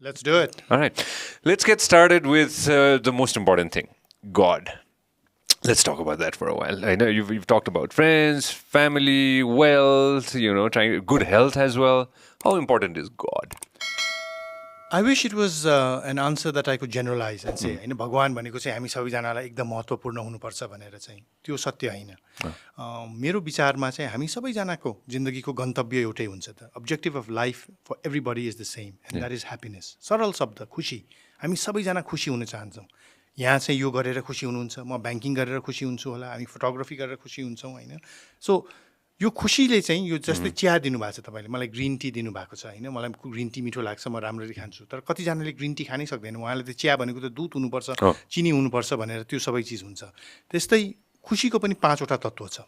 Let's do it. All right. Let's get started with the most important thing, God. Let's talk about that for a while. I know you've talked about friends, family, wealth, trying good health as well. How important is God? I wish it was an answer that I could generalize and say, होइन भगवान भनेको चाहिँ हामी सबैजनालाई एकदम महत्त्वपूर्ण हुनुपर्छ भनेर चाहिँ त्यो सत्य होइन मेरो विचारमा चाहिँ हामी सबैजनाको जिन्दगीको गन्तव्य एउटै हुन्छ त objective of life for everybody is the same and that is happiness सरल शब्द खुसी हामी सबैजना खुसी हुन चाहन्छौँ यहाँ चाहिँ यो गरेर खुसी हुनुहुन्छ म ब्याङ्किङ गरेर खुसी हुन्छु होला हामी फोटोग्राफी गरेर खुसी हुन्छौँ होइन सो यो खुसीले चाहिँ यो जस्तै चिया दिनुभएको छ तपाईँले मलाई ग्रिन टी दिनुभएको छ होइन मलाई ग्रिन टी मिठो लाग्छ म राम्ररी खान्छु तर कतिजनाले ग्रिन टी खानै सक्दैन उहाँले त चिया भनेको त दुध हुनुपर्छ चिनी हुनुपर्छ भनेर त्यो सबै चिज हुन्छ त्यस्तै खुसीको पनि 5वटा तत्त्व छ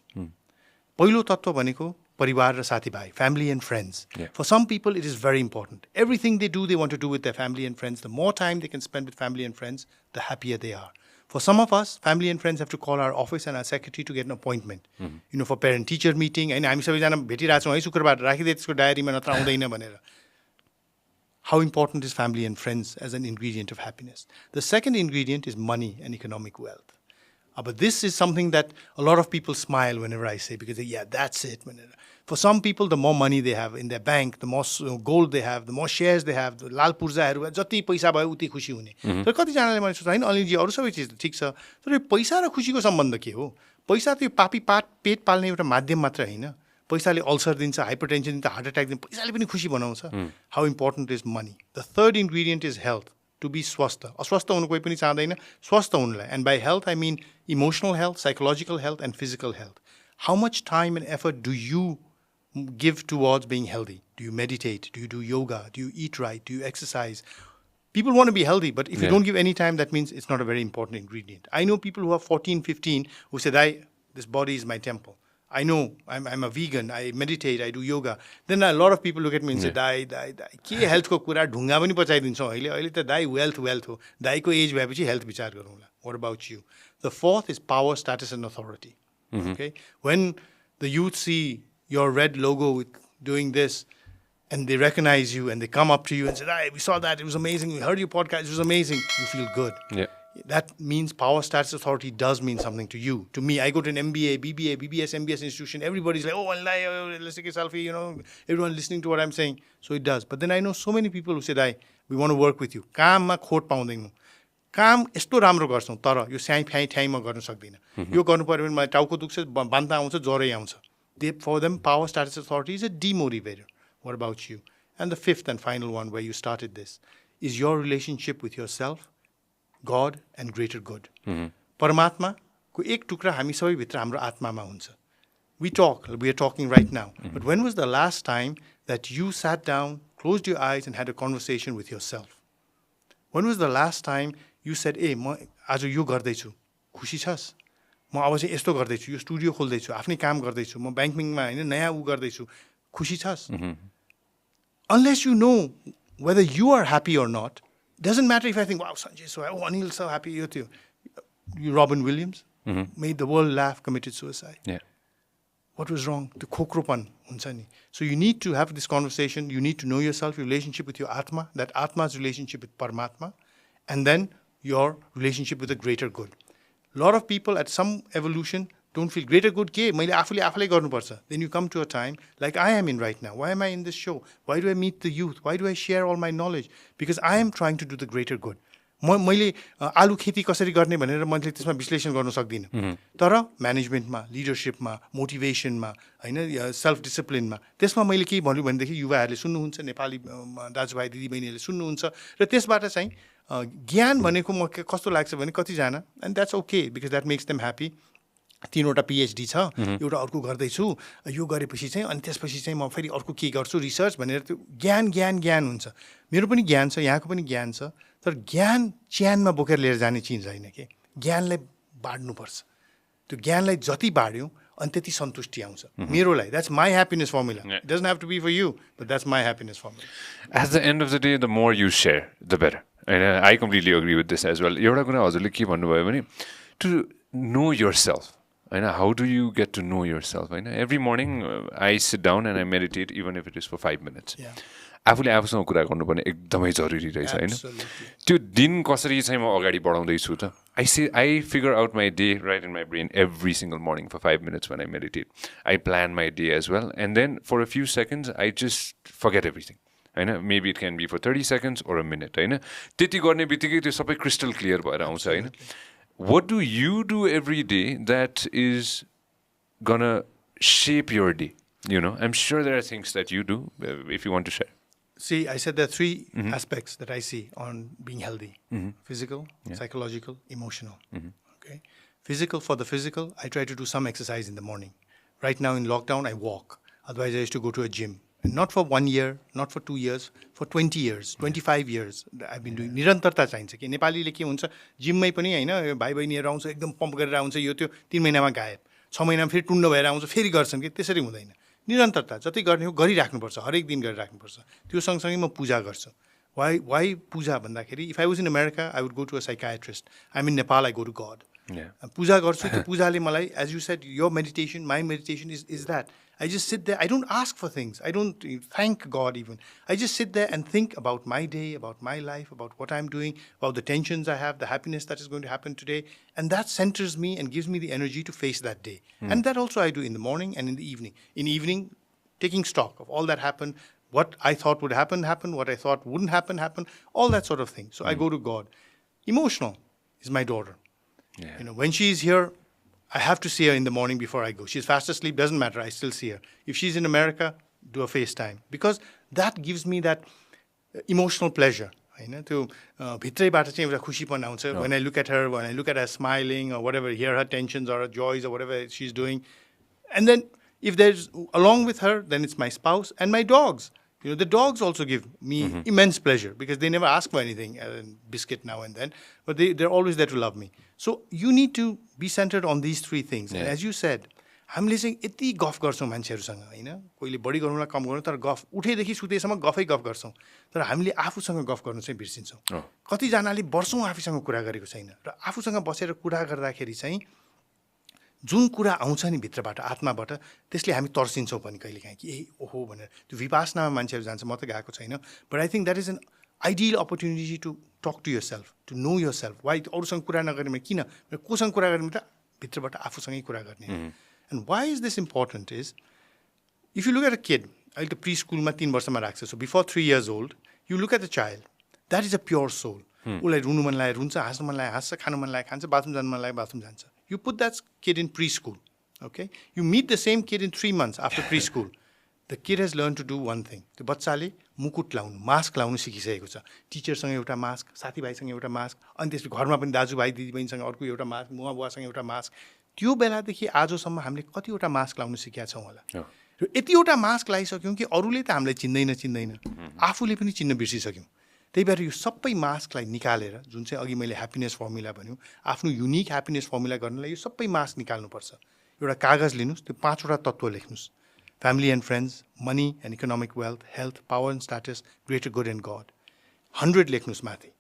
पहिलो तत्त्व भनेको परिवार र साथीभाइ family and friends for some people it is very important everything they do they want to do with the family and friends the more time they can spend with family and friends the happier they are For some of us, family and friends have to call our office and our secretary to get an appointment. For parent-teacher meeting. And हामी सबैजना भेटिरहेको छौँ है शुक्रबार राखिदिए त्यसको डायरीमा नत्र आउँदैन भनेर. How important is family and friends as an ingredient of happiness? The second ingredient is money and economic wealth. But this is something that a lot of people smile whenever I say because yeah, that's it. For some people, the more money they have in their bank, the more gold they have, the more shares they have, the लाल पूर्जाहरू जति पैसा भयो उति खुसी हुने तर कतिजनाले मैले सोच्छ होइन अनिलजी अरू सबै चिज त ठिक छ तर पैसा र खुसीको सम्बन्ध के हो पैसा त यो पापी पेट पाल्ने एउटा माध्यम मात्र होइन पैसाले अल्सर दिन्छ हाइपरटेन्सन दिन्छ हार्ट एट्याक दिन्छ पैसाले पनि खुसी बनाउँछ how important is money the third ingredient is health to be स्वस्थ अस्वस्थ हुनु कोही पनि चाहँदैन स्वस्थ हुनुलाई and by health I mean emotional health, psychological health and physical health. How much time and effort do you give towards being healthy? Do you meditate? Do you do yoga? Do you eat right? Do you exercise? People want to be healthy, but if you don't give any time, that means it's not a very important ingredient. I know people who are 14, 15 who say, this body is my temple. I know, I'm a vegan, I meditate, I do yoga. Then a lot of people look at me and say, die. के हेल्थको कुरा ढुङ्गा पनि पचाइदिन्छौँ अहिले त दाइ wealth हो दाइको as भएपछि हेल्थ विचार गरौँला. What about you? The fourth is power, status and authority. Okay? When the youth see your red logo with doing this and they recognize you and they come up to you and say, we saw that, it was amazing, we heard your podcast, it was amazing, you feel good. Yeah. That means power, status, authority does mean something to you. To me, I go to an MBA, BBA, BBS, MBS institution. Everybody's like, let's take a selfie, everyone listening to what I'm saying. So it does. But then I know so many people who said, we want to work with you. काममा खोट पाउँदैनौँ. काम यस्तो राम्रो गर्छौँ तर यो स्याइ ठ्याइमा गर्न सक्दिनँ. यो गर्नु पर्यो भने मलाई टाउको दुख्छ, बान्ता आउँछ, ज्वरै आउँछ. For them, power, status, authority is a demotivator. What about you? And the fifth and final one where you started this is your relationship with yourself, God and greater good. परमात्माको एक टुक्रा हामी सबैभित्र हाम्रो आत्मामा हुन्छ. We are talking right now. But when was the last time that you sat down, closed your eyes and had a conversation with yourself? When was the last time you said, म आज यो गर्दैछु, खुसी छस्? म अब चाहिँ यस्तो गर्दैछु, यो स्टुडियो खोल्दैछु, आफ्नै काम गर्दैछु, म ब्याङ्किङमा होइन नयाँ गर्दैछु, खुसी छस्? Unless you know whether you are happy or not, doesn't matter if I think, wow, Sanjay, Anil, so happy. Robin Williams made the world laugh, committed suicide. Yeah. What was wrong? The kokropan. So you need to have this conversation. You need to know yourself, your relationship with your Atma, that Atma's relationship with Paramatma, and then your relationship with the greater good. A lot of people at some evolution don't feel greater good. Then you come to a time like I am in right now. Why am I in this show? Why do I meet the youth? Why do I share all my knowledge? Because I am trying to do the greater good. मैले आलु खेती कसरी गर्ने भनेर मैले त्यसमा विश्लेषण गर्न सक्दिनँ तर म्यानेजमेन्टमा लिडरसिपमा मोटिभेसनमा हैन सेल्फ डिसिप्लिनमा त्यसमा मैले के भन्नु भनेदेखि युवाहरूले सुन्नुहुन्छ नेपाली दाजुभाइ दिदीबहिनीहरूले सुन्नुहुन्छ र त्यसबाट चाहिँ ज्ञान भनेको म कस्तो लाग्छ भने कतिजना and that's okay because that makes them happy 3वटा पिएचडी छ एउटा अर्को गर्दैछु यो गरेपछि चाहिँ अनि त्यसपछि चाहिँ म फेरि अर्को के गर्छु रिसर्च भनेर त्यो ज्ञान हुन्छ मेरो पनि ज्ञान छ यहाँको पनि ज्ञान छ तर ज्ञान च्यानमा बोकेर लिएर जाने चिज होइन के ज्ञानलाई बाड्नुपर्छ त्यो ज्ञानलाई जति बाड्यौँ अनि त्यति सन्तुष्टि आउँछ मेरोलाई that's my happiness formula it doesn't have to be for you but that's my happiness formula at the end of the day the more you share the better होइन I completely agree with this as well एउटा कुरा हजुरले के भन्नुभयो भने to know yourself होइन how do you get to know yourself होइन every morning I sit down and I meditate even if it is for 5 minutes आफूले आफूसँग कुरा गर्नुपर्ने एकदमै जरुरी रहेछ होइन Absolutely. त्यो दिन कसरी चाहिँ म अगाडि बढाउँदैछु त I figure out my day right in my brain every single morning for 5 minutes when I meditate. I plan my day as well. And then for a few seconds, I just forget everything. होइन maybe it can be for 30 seconds or a minute. होइन त्यति गर्ने बित्तिकै त्यो सबै crystal clear भएर आउँछ होइन What do you do every day that is gonna shape your day? You know, I'm sure there are things that you do if you want to share. See, I said there are three aspects that I see on being healthy: physical, psychological, emotional. Okay, physical. For the physical, I try to do some exercise in the morning. Right now in lockdown, I walk. Otherwise, I used to go to a gym. And not for 1 year, not for 2 years, for 20 years, 25 years. I've been doing. निरन्तरता चाहिन्छ कि नेपालीले के हुन्छ जिममै पनि होइन भाइ बहिनीहरू आउँछ एकदम पम्प गरेर आउँछ यो त्यो 3 महिनामा गायब 6 महिनामा फेरि टुण्ड भएर आउँछ फेरि गर्छन् कि त्यसरी हुँदैन निरन्तरता जति गर्ने हो गरिराख्नुपर्छ हरेक दिन गरिराख्नुपर्छ त्यो सँगसँगै म पूजा गर्छु वाइ पूजा भन्दाखेरि if I was in America I would go to a psychiatrist I am in Nepal I go to god पूजा गर्छु त्यो पूजाले मलाई as you said your meditation my meditation is that I just sit there. I don't ask for things. I don't thank God even. I just sit there and think about my day, about my life, about what I'm doing, about the tensions I have, the happiness that is going to happen today. And that centers me and gives me the energy to face that day. And that also I do in the morning and in the evening. In evening, taking stock of all that happened, what I thought would happen, what I thought wouldn't happen, all that sort of thing. So I go to God. Emotional is my daughter. Yeah. You know, when she's here, I have to see her in the morning before I go. She's fast asleep, doesn't matter, I still see her. If she's in America, do a FaceTime. Because that gives me that emotional pleasure. होइन त्यो भित्रैबाट चाहिँ एउटा खुसीपन आउँछ when I look at her smiling or whatever, hear her tensions or her joys or whatever she's doing. And then if there's, along with her, then it's my spouse and my dogs. You know, the dogs also give me immense pleasure because they never ask for anything, biscuit now and then, but they're always there to love me. So you need to be centered on these three things. And as you said, हामीले चाहिँ यति गफ गर्छौँ मान्छेहरूसँग होइन कोहीले बढी गरौँला कम गरौँ तर गफ उठेदेखि सुतेसम्म गफै गफ गर्छौँ तर हामीले आफूसँग गफ गर्नु चाहिँ बिर्सिन्छौँ कतिजनाले वर्षौँ आफूसँग कुरा गरेको छैन र आफूसँग बसेर कुरा गर्दाखेरि चाहिँ जुन कुरा आउँछ नि भित्रबाट आत्माबाट त्यसले हामी तर्सिन्छौँ पनि कहिलेकाहीँ कि ए ओहो भनेर त्यो विपासनामा मान्छेहरू जान्छ म त गएको छैन but I think that is an ideal opportunity to talk to your self to know your self why अरूसँग कुरा नगर्ने किन कोसँग कुरा गर्ने त भित्रबाट आफूसँगै कुरा गर्ने and why is this important is if you look at a kid अहिले त प्री स्कुलमा 3 वर्षमा राख्छ so before 3 years old you look at a child that is a pure soul उसलाई रुनु मन लाग्यो रुन्छ हाँस्नु मन लाग्यो हाँस्छ खानु मन लाग्यो खान्छ बाथरुम जानु मन लाग्यो बाथरुम जान्छ You put that kid in preschool, okay? You meet the same kid in 3 months after preschool. The kid has learned to do one thing. The बच्चाले मुकुट लाउनु मास्क लाउनु सिकिसकेको छ टिचरसँग एउटा मास्क साथीभाइसँग एउटा मास्क अनि त्यसपछि घरमा पनि दाजुभाइ दिदीबहिनीसँग अर्को एउटा मास्क मुवा बुवासँग एउटा मास्क त्यो बेलादेखि आजसम्म हामीले कतिवटा मास्क लाउनु सिकेका छौँ होला र यतिवटा मास्क लगाइसक्यौँ कि अरूले त हामीलाई चिन्दैन आफूले पनि चिन्न बिर्सिसक्यौँ त्यही भएर यो सबै मास्कलाई निकालेर जुन चाहिँ अघि मैले ह्याप्पिनेस फर्मुला भन्यो आफ्नो युनिक ह्याप्पिनेस फर्मुला गर्नलाई यो सबै मास्क निकाल्नुपर्छ एउटा कागज लिनुहोस् त्यो 5वटा तत्त्व लेख्नुहोस् family and friends money and economic wealth health power and status greater good and god 100 लेख्नुहोस् माथि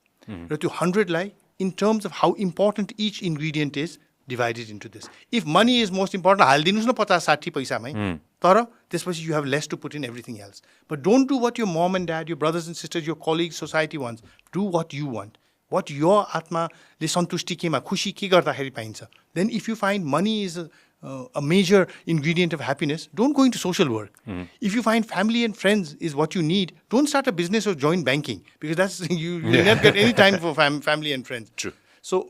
र त्यो 100लाई in terms of how important each ingredient is divided into this. If money is most important, हालिदिनुहोस् न 50-60 पैसामै तर त्यसपछि you have less to put in everything else. But don't do what your mom and dad, your brothers and sisters, your colleagues, society wants. Do what you want. What your आत्माले सन्तुष्टि केमा खुसी के गर्दाखेरि पाइन्छ. Then if you find money is a major ingredient of happiness, don't go into social work. If you find family and friends is what you need, don't start a business or join banking because that's you never get any time for family and friends. True. So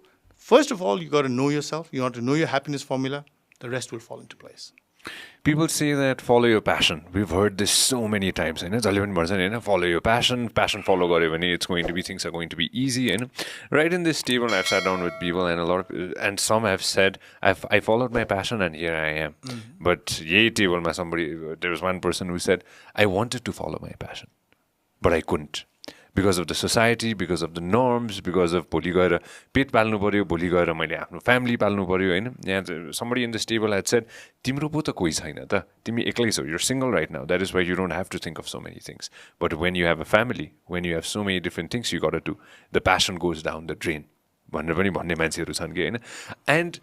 first of all, you got to know yourself. You got to know your happiness formula. The rest will fall into place. People say that follow your passion. We've heard this so many times. Follow your passion. Passion follow garyo it's going to be things are going to be easy. Right in this table, I've sat down with people and some have said, I followed my passion and here I am. But table there was one person who said, I wanted to follow my passion, but I couldn't. Because of the society, because of the norms, because of भोलि गएर पेट पाल्नु पर्यो भोलि गएर मैले आफ्नो family पाल्नु पर्यो होइन यहाँ somebody in this table had said तिम्रो पो त कोही छैन त तिमी एक्लै छौ you're single right now that is why you don't have to think of so many things but when you have a family when you have so many different things you got to do the passion goes down the drain भनेर पनि भन्ने मान्छेहरू छन् कि होइन and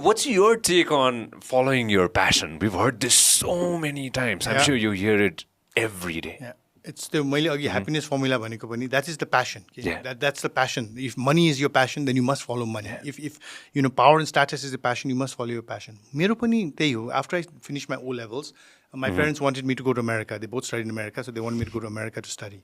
what's your take on following your passion? We've heard this so many times. I'm sure you hear it every day. Yeah. It's the happiness formula भनेको पनि that is the passion. Yeah. That's the passion. If money is your passion, then you must follow money. If power and status is the passion, you must follow your passion. मेरो पनि त्यही हो. After I finished my O levels, my parents wanted me to go to America. They both studied in America, so they wanted me to go to America to study.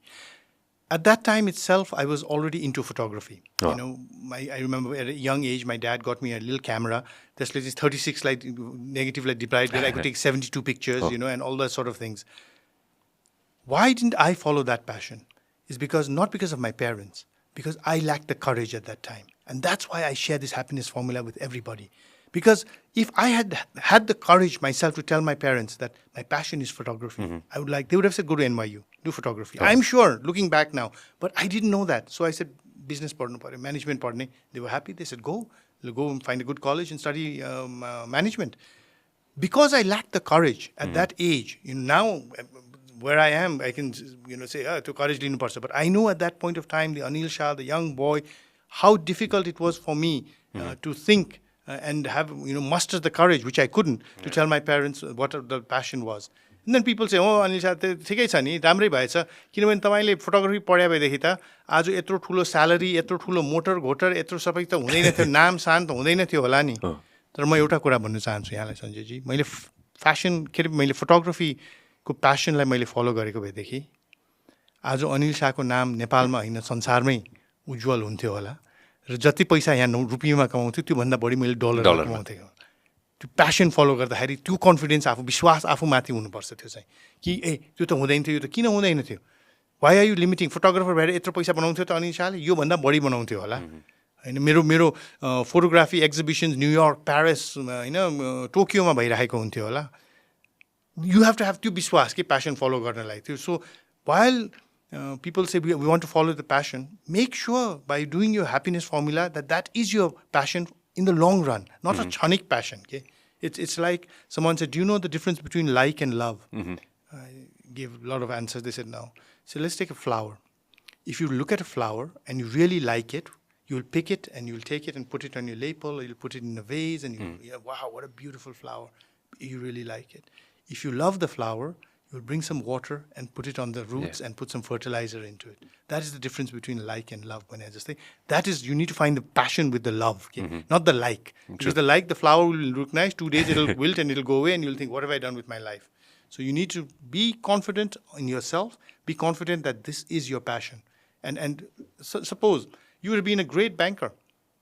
At that time itself, I was already into photography. I remember at a young age, my dad got me a little camera. This 36 negative diploid where I could take 72 pictures, and all that sort of things. Why didn't I follow that passion? Is not because of my parents, because I lacked the courage at that time. And that's why I share this happiness formula with everybody. Because if I had the courage myself to tell my parents that my passion is photography, they would have said, go to NYU, do photography. I'm sure, looking back now, but I didn't know that. So I said, business partner, management partner. They were happy. They said, go and find a good college and study management. Because I lacked the courage at that age, now where I am, I can say, to courage linu parcha. But I know at that point of time, the Anil Shah, the young boy, how difficult it was for me to think and have, muster the courage, which I couldn't, to tell my parents what the passion was. And then people say, oh, Anil Shah, ठिकै छ नि, राम्रै भएछ, किनभने तपाईँले photography पढ्या भएदेखि त आज यत्रो ठुलो स्यालेरी, यत्रो ठुलो मोटर घोटर, यत्रो सबै त हुँदैन थियो, नाम सान त हुँदैन थियो होला नि. तर म एउटा कुरा भन्न चाहन्छु यहाँलाई सञ्जयजी, मैले फोटोग्राफीको प्यासनलाई मैले फलो गरेको भएदेखि आज अनिल शाहको नाम नेपालमा होइन संसारमै उज्जवल हुन्थ्यो होला र जति पैसा यहाँ रुपियाँमा कमाउँथ्यो त्योभन्दा बढी मैले डलरमा कमाउँथेँ. त्यो प्यासन फलो गर्दाखेरि त्यो कन्फिडेन्स विश्वास आफूमाथि हुनुपर्छ. त्यो चाहिँ कि त्यो त हुँदैन थियो, यो त किन हुँदैन थियो, why are you limiting, photographer भएर यत्रो पैसा बनाउँथ्यो त अनिल शाहले, योभन्दा बढी बनाउँथ्यो होला होइन. मेरो फोटोग्राफी एक्जिबिसन्स न्युयोर्क, प्यारिस, टोकियोमा भइरहेको हुन्थ्यो होला. You have to have त्यो विश्वास कि प्यासन फलो गर्नलाई थियो. So while people say we want to follow the passion, make sure by doing your happiness formula that is your passion in the long run, not a क्षणिक passion. Okay? It's like someone said, do you know the difference between like and love? I gave a lot of answers. They said no. So let's take a flower. If you look at a flower and you really like it, you'll pick it and you'll take it and put it on your lapel, or you'll put it in a vase and wow, what a beautiful flower. You really like it. If you love the flower, you'll bring some water and put it on the roots and put some fertilizer into it. That is the difference between like and love. When I just say that is, you need to find the passion with the love, okay? Not the like. Because the flower will look nice. 2 days it'll wilt and it'll go away, and you'll think, what have I done with my life? So you need to be confident in yourself. Be confident that this is your passion. And so, suppose you would have been a great banker,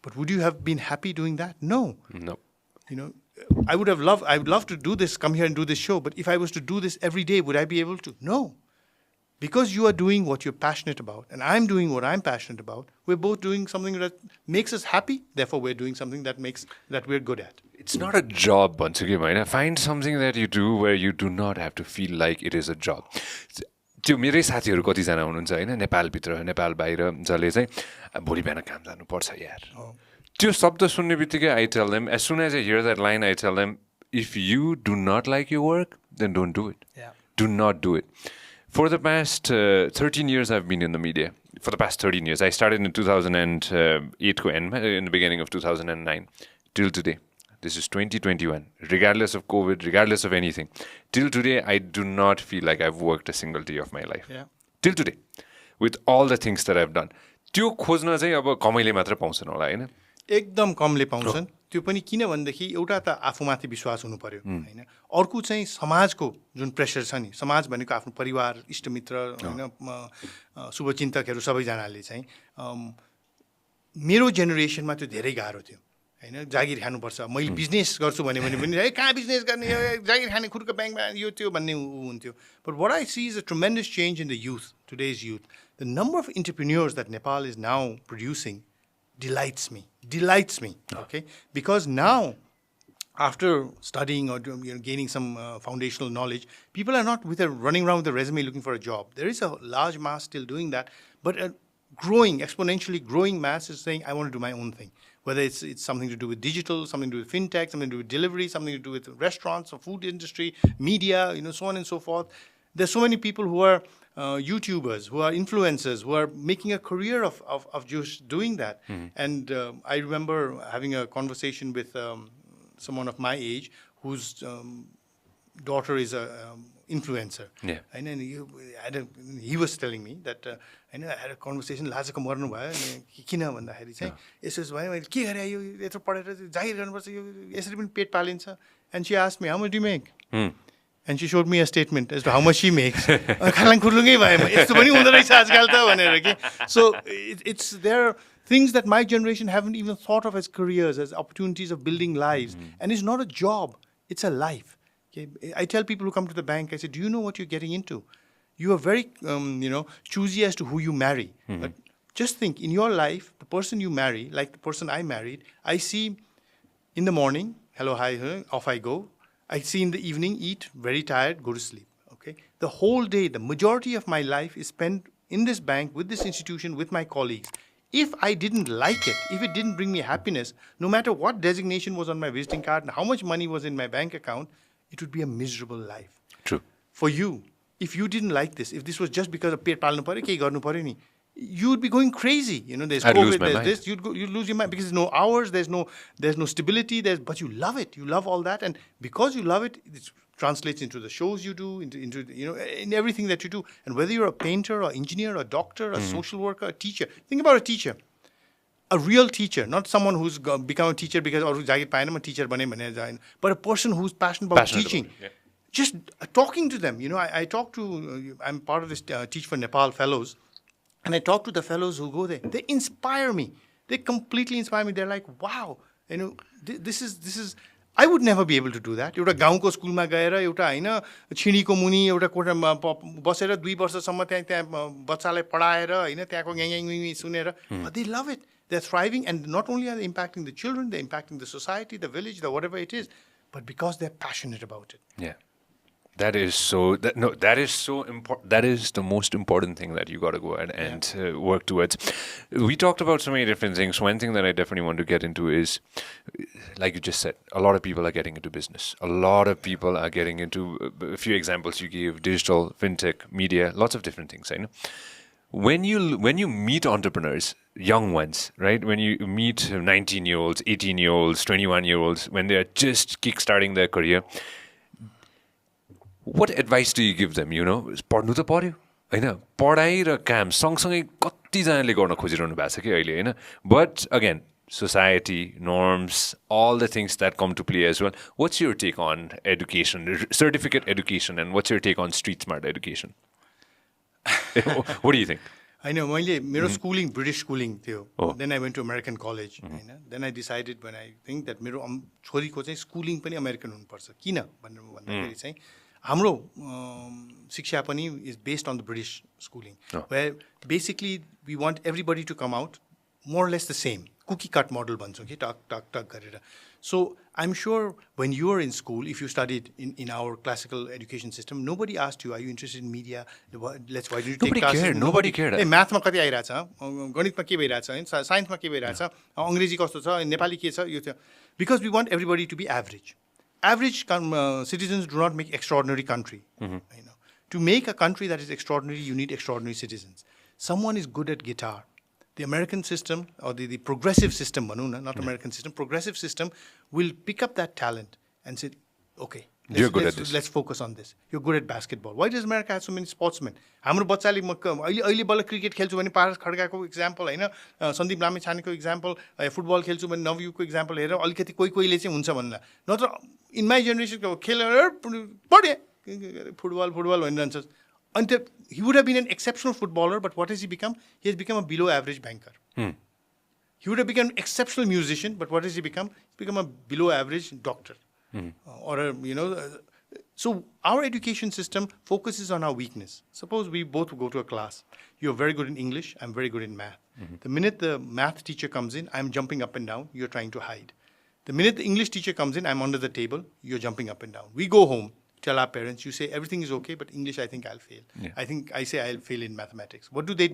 but would you have been happy doing that? No. No. I would love to do this, come here and do this show, but if I was to do this every day, would I be able to? No. Because you are doing what you're passionate about, and I'm doing what I'm passionate about, we're both doing something that makes us happy, therefore we're doing something that we're good at. It's not a job, Bansuki. Find something that you do where you do not have to feel like it is a job. त्यो मेरै साथीहरू कतिजना हुनुहुन्छ होइन, नेपालभित्र नेपाल बाहिर, जसले चाहिँ भोलि बिहान काम जानुपर्छ यार. त्यो शब्द सुन्ने बित्तिकै I tell them, as soon as I hear that line, I tell them, if you do not like your work, then don't do it. Yeah. Do not do it. For the past 13 years, I've been in the media. For the past 13 years. I started in 2008 in the beginning of 2009 till today. This is 2021. Regardless of COVID, regardless of anything. Till today, I do not feel like I've worked a single day of my life. Yeah. Till today. With all the things that I've done. त्यो खोज्न चाहिँ अब कमैले मात्र पाउँछन् होला हैन. एकदम कमले पाउँछन्. त्यो पनि किन भन्दाखेरि एउटा त आफूमाथि विश्वास हुनु पर्यो हैन. अर्को चाहिँ समाजको जुन प्रेसर छ नि, समाज भनेको आफ्नो परिवार, इष्टमित्र हैन, शुभचिन्तकहरू सबैजनाले चाहिँ मेरो जेनेरेसनमा त्यो धेरै गाह्रो थियो हैन. जागिर खानुपर्छ, मैले बिजनेस गर्छु भने पनि कहाँ बिजनेस गर्ने, जागिर खाने खुर्क ब्याङ्कमा यो त्यो भन्ने हुन्थ्यो. But what I see is a tremendous change in the youth, today's youth. The number of entrepreneurs that Nepal is now producing delights me, okay? Because now, after studying or gaining some foundational knowledge, people are not running around with a resume looking for a job. There is a large mass still doing that, but a exponentially growing mass is saying, I want to do my own thing. Whether it's something to do with digital, something to do with fintech, something to do with delivery, something to do with restaurants or food industry, media, so on and so forth. There's so many people who are YouTubers, who are influencers, who are making a career of just doing that. And I remember having a conversation with someone of my age whose daughter is influencer. Yeah. And then he was telling me that I had a conversation लाजको मर्नु भयो अनि किन भन्दाखेरि चाहिँ यसो भयो मैले के गरे यो यत्रो पढेर जागिर गर्नुपर्छ यो यसरी पनि पेट पालिन्छ. And she asked me, how much do you make? And she showed me a statement as to how much she makes. खालाङ खुर्लुङै भयो यस्तो पनि हुँदो रहेछ आजकल त भनेर के. So it's there are things that my generation haven't even thought of as careers, as opportunities of building lives. And it's not a job, it's a life. Okay? I tell people who come to the bank, I say, do you know what you're getting into? You are very, choosy as to who you marry. But just think, in your life, the person you marry, like the person I married, I see in the morning, hello, hi, off I go. I see in the evening, eat, very tired, go to sleep. Okay? The whole day, the majority of my life is spent in this bank, with this institution, with my colleagues. If I didn't like it, if it didn't bring me happiness, no matter what designation was on my visiting card and how much money was in my bank account, it would be a miserable life. True. For you, if you didn't like this, if this was just because of पेट पाल्नु पर्यो केही गर्नु पर्यो नि, you would be going crazy. There's I'd COVID, lose my there's mind. this, you'd lose your mind because there's no hours, there's no stability, but you love it. You love all that, and because you love it, it translates into the shows you do, into in everything that you do. And whether you're a painter or engineer or doctor or social worker or teacher, think about a teacher. A real teacher, not someone who's become a teacher because or जागिर पाएन म teacher बने भनेर जाएन, but a person who's passionate about teaching. Just talking to them, I talk to, I'm part of this Teach for Nepal fellows, and I talk to the fellows who go there. They inspire me. They completely inspire me. They're like, wow, this is. I would never be able to do that. एउटा गाउँको स्कुलमा गएर एउटा हैन छिडीको मुनि एउटा कोठामा बसेर 2 वर्षसम्म त्यहाँ बच्चालाई पढाएर हैन त्यहाँको ग्याङ सुनेर. But they love it. They're thriving, and not only are they impacting the children, they're impacting the society, the village, the whatever it is, but because they're passionate about it. Yeah. That is so important. That is the most important thing that you got to go ahead and work towards. We talked about so many different things. One thing that I definitely want to get into is, like you just said, a lot of people are getting into business. A lot of people are getting into a few examples you gave: digital, fintech, media, lots of different things. I know. When you meet entrepreneurs, young ones, right? When you meet 19-year-olds, 18-year-olds, 21-year-olds, when they are just kickstarting their career, what advice do you give them? पढ्नु त पर्यो हैन, पढाइ र काम सँगसँगै कतिजनाले गर्न खोजिरहनु भएको छ कि अहिले हैन. But again, society, norms, all the things that come to play as well. What's your take on education, certificate education, and what's your take on street smart education? What do you think? I know, मेरो schooling, British schooling थियो. Then I went to American college. Then I decided when I think that मेरो छोरीको चाहिँ schooling पनि American हुनुपर्छ. किन भनेर भन्दाखेरि चाहिँ हाम्रो शिक्षा पनि is based on the British schooling, where basically we want everybody to come out more or less the same. Cookie cut model भन्छौँ कि टक गरेर. So I'm sure when you were in school, if you studied in our classical education system, nobody asked you, are you interested in media? Why do you take classes? Nobody cared. Hey, math मा कति आइरहेछ, गणितमा के भइरहेछ, साइन्समा के भइरहेछ, अंग्रेजी कस्तो छ, नेपाली के छ, यो थियो. Because we want everybody to be average. Average citizens do not make extraordinary country. To make a country that is extraordinary, you need extraordinary citizens. Someone is good at guitar. The American system, or the progressive system, not American system, progressive system will pick up that talent and say, okay, let's focus on this. You're good at basketball. Why does America have so many sportsmen? हाम्रो बच्चाले अहिले बल्ल cricket खेल्छु भने पारस खड्काको example हैन, Sandeep लामिछानेको example, football खेल्छु भने नवयुको example हेरेर अलिकति कोहीले चाहिँ हुन्छ भन्ला. नत्र इन माई जेनेरेसनको खेलेर पढे football भनिरहन्छ. And he would have been an exceptional footballer, but what has he become? He has become a below average banker. He would have become an exceptional musician, but what has he become? He's become a below average doctor. So our education system focuses on our weakness. Suppose we both go to a class. You're very good in English, I'm very good in math. The minute the math teacher comes in, I'm jumping up and down, you're trying to hide. The minute the English teacher comes in, I'm under the table, you're jumping up and down. We go home. Tell our parents, you say everything is okay, but English I think I'll fail. I say I'll fail in mathematics. What do? They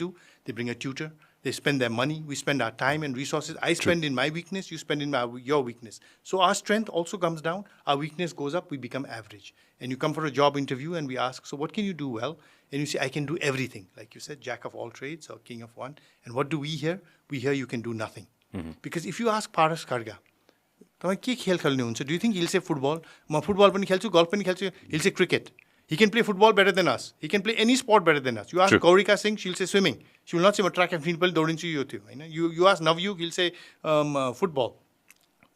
bring a tutor. They spend their money. We spend our time and resources. I spend in my weakness. You spend in your weakness. So our strength also comes down. Our weakness goes up. We become average. And you come for a job interview and we ask, so what can you do well? And you say, I can do everything. Like you said, jack of all trades or king of one. And what do we hear? We hear you can do nothing. Because if you ask Paras Kharga, तपाईँ के खेल खेल्नुहुन्छ? Do you think he'll say football? म football पनि खेल्छु, golf पनि खेल्छु. He'll say cricket. He can play football better than us. He can play any sport better than us. You ask True. Gaurika Singh, she'll say swimming. She will not say track and field ball dodinchu yo thyo. You ask Navyu, he'll say football.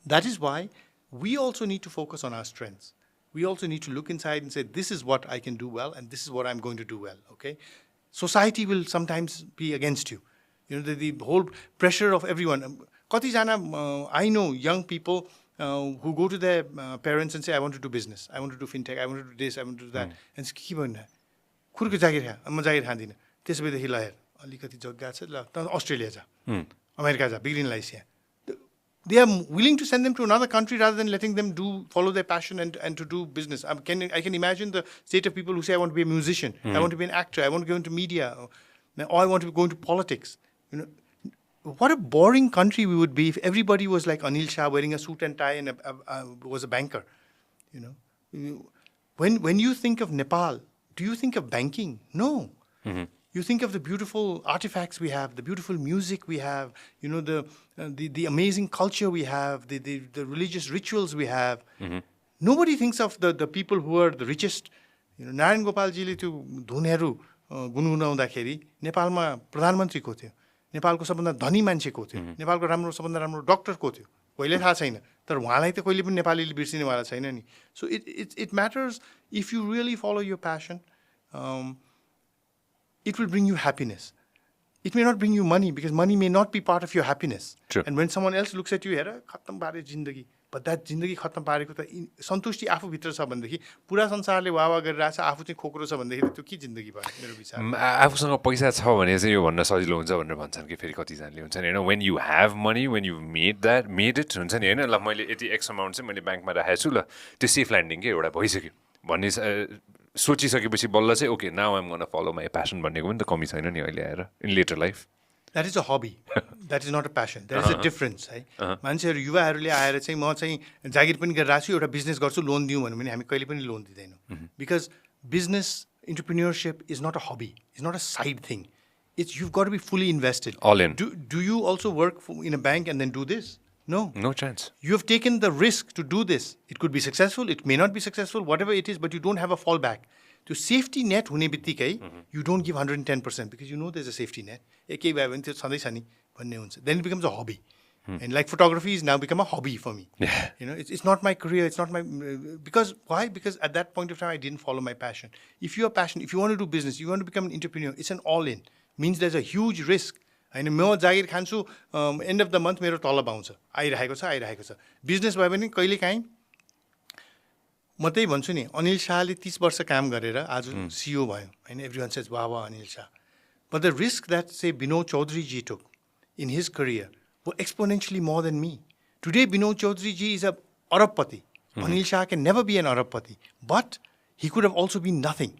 That is why we also need to focus on our strengths. We also need to look inside and say, this is what I can do well, and this is what I'm going to do well. Okay, society will sometimes be against you. The whole pressure of everyone. I know young people who go to their parents and say, I want to do business, I want to do fintech, I want to do this, I want to do that. And it's के भन्नु खुरको जागिर खा म जागिर खाँदिनँ त्यसैदेखि ल हेर अलिकति जग्गा छ ल त अस्ट्रेलिया जा अमेरिका जा बिग्रिनलाई यहाँ. They are willing to send them to another country rather than letting them follow their passion and to do business. I can imagine the state of people who say, I want to be a musician, I want to be an actor, I want to go into media, or I want to go into politics. What a boring country we would be if everybody was like Anil Shah, wearing a suit and tie and was a banker. When you think of Nepal, do you think of banking? No. You think of the beautiful artifacts we have, the beautiful music we have, the amazing culture we have, the religious rituals we have. Nobody thinks of the people who are the richest. Narayan Gopalजीले त्यो धुनहरू गुनगुनाउँदाखेरि नेपालमा प्रधानमन्त्री को थियो, नेपालको सबभन्दा धनी मान्छे को थियो, नेपालको सबभन्दा राम्रो डाक्टर को थियो, कहिले थाहा छैन. तर उहाँलाई त कहिले पनि नेपालीले बिर्सिनेवाला छैन नि. So it matters if you really follow your passion. It will bring you happiness. It may not bring you money because money may not be part of your happiness. True. And when someone else looks at you, हेर खत्तम पारे जिन्दगी, but that जिन्दगी खत्तम पारेको त सन्तुष्टि आफू भित्र छ भनेदेखि पुरा संसारले वाह गरिरहेछ, आफू चाहिँ खोक्रो छ भनेदेखि त्यो के जिन्दगी भयो मेरो विचारमा. आफूसँग पैसा छ भने चाहिँ यो भन्न सजिलो हुन्छ भनेर भन्छन् कि फेरि कतिजनाले हुन्छन् हैन, when you have money, when you made it हुन्छ नि हैन, ल मैले यति x amount चाहिँ मैले ब्याङ्कमा राखेको छु, ल त्यो सेफ ल्यान्डिङ के एउटा भइसक्यो भन्ने सोचिसकेपछि बल्ल चाहिँ okay now I'm gonna follow my passion भन्नेको पनि त कमी छैन नि अहिले आएर in later life. That is a hobby. That is not a passion. There is a difference. है मान्छेहरू युवाहरूले आएर चाहिँ म चाहिँ जागिर पनि गरिरहेको छु, एउटा बिजनेस गर्छु, लोन दिउँ भन्यो भने हामी कहिले पनि लोन दिँदैनौँ. Because business entrepreneurship is not a hobby. It's not a side thing. You've got to be fully invested. All in. Do you also work in a bank and then do this? No. No chance. You have taken the risk to do this. It could be successful, it may not be successful, whatever it is, but you don't have a fallback. To safety net हुने बित्तिकै you don't give 110% because you know there's a safety net. केही भयो भने त्यो छँदैछ नि भन्ने हुन्छ. Then it becomes a hobby. And like photography is now become a hobby for me. Yeah. It's not my career, it's not my because why? Because at that point of time I didn't follow my passion. If you're passionate, if you want to do business, you want to become an entrepreneur, it's an all-in. Means there's a huge risk. होइन म जागिर खान्छु, and of the month मेरो तलब आउँछ, आइरहेको छ. Business भयो भने कहिले काहीँ म त्यही भन्छु नि, अनिल शाहले 30 वर्ष काम गरेर आज सिओ भयो होइन. Everyone says wow wow Anil Shah. But the risk that say Binod Chaudhary ji took in his career were exponentially more than me. Today Vinod Chaudhary ji is a Arabpati. Anil Shah can never be an Arabpati, but he could have also been nothing.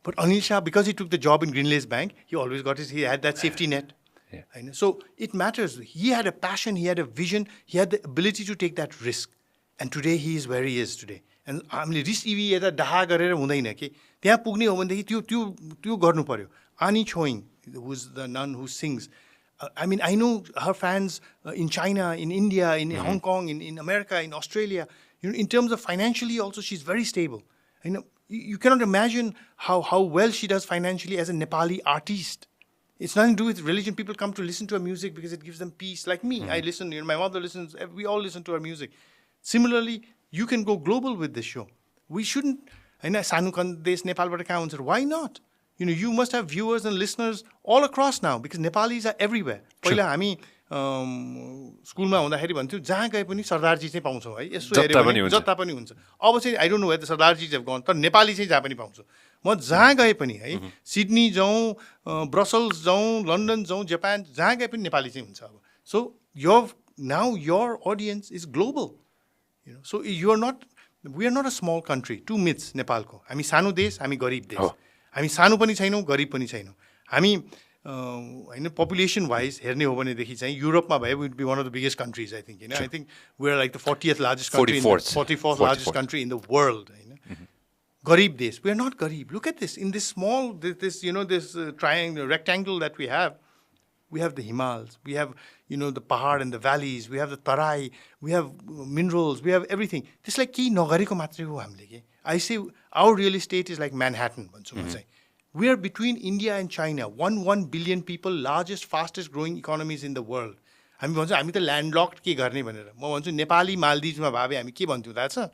But Anil Shah, because he took the job in Greenlace Bank, he had that safety net. Yeah. So it matters. He had a passion, he had a vision, he had the ability to take that risk. And today he is where he is today. And हामीले risk इभी यता डाहा गरेर हुँदैन कि त्यहाँ पुग्ने हो भनेदेखि त्यो गर्नु पर्यो. Ani Choing, who is the nun who sings, I mean, I know her fans in China, in India, in Hong Kong, in America, in Australia. In terms of financially also, she's very stable. You cannot imagine how well she does financially as a Nepali artist. It's nothing to do with religion. People come to listen to her music because it gives them peace. Like me, I listen, my mother listens, we all listen to her music. Similarly, you can go global with this show. We shouldn't, why not? You must have viewers and listeners all across now because Nepalis are everywhere. पहिला हामी स्कुलमा हुँदाखेरि भन्थ्यौँ जहाँ गए पनि सरदारजी चाहिँ पाउँछौँ है, यसो हेऱ्यो भने जता पनि हुन्छ. अब चाहिँ I don't know where the Sardarji have gone, तर नेपाली चाहिँ जहाँ पनि पाउँछु. म जहाँ गए पनि है, सिडनी जाउँ, ब्रसल्स जाउँ, लन्डन जाउँ, जापान, जहाँ गए पनि नेपाली चाहिँ हुन्छ अब. So now your audience is global. So we are not a small country. Two myths नेपालको. हामी सानो देश, हामी गरिब देश. हामी सानो पनि छैनौँ, गरिब पनि छैनौँ. हामी होइन population wise हेर्ने हो भनेदेखि चाहिँ युरोपमा भए would be one of the biggest countries, I think. I think we're like the 40th largest country, 44th largest country in the world. Garib desh. We are not garib. Look at this. In this small, this triangle, rectangle that we have the Himalayas, we have the Pahad and the valleys, we have the Tarai, we have minerals, we have everything. This like ki nagariko matre ho hamle ke. I say our real estate is like Manhattan भन्छु म चाहिँ. We are between India and China, 1 billion people, largest, fastest growing economies in the world. हामी भन्छौँ हामी त ल्यान्डलक्ड के गर्ने भनेर. म भन्छु नेपाली मालदिभ्समा भावे हामी के भन्थ्यौँ थाहा छ?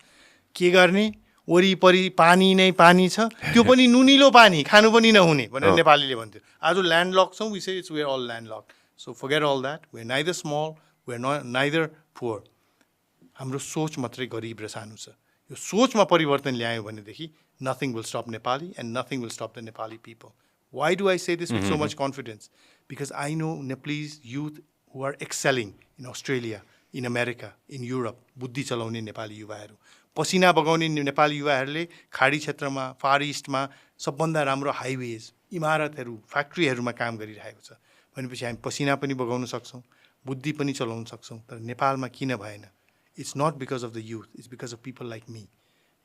के गर्ने? वरिपरि पानी नै पानी छ, त्यो पनि नुनिलो पानी, खानु पनि नहुने भनेर नेपालीले भन्थ्यो. आज ल्यान्डलक्ड छौँ, we say it's we are all landlocked. So forget all that. We are neither small, we are neither poor. हाम्रो सोच मात्रै गरिब र सानो छ. यो सोचमा परिवर्तन ल्यायो भनेदेखि nothing will stop Nepali and nothing will stop the Nepali people. Why do I say this with so much confidence? Because I know Nepalese youth who are excelling in Australia, in America, in Europe, बुद्धि चलाउने नेपाली युवाहरू, पसिना बगाउने नेपाली युवाहरूले खाडी क्षेत्रमा, far इस्टमा सबभन्दा राम्रो हाइवेज, इमारतहरू, फ्याक्ट्रीहरूमा काम गरिरहेको छ. भनेपछि हामी पसिना पनि बगाउन सक्छौँ, बुद्धि पनि चलाउन सक्छौँ. तर नेपालमा किन भएन? It's not because of the youth, it's because of people like me.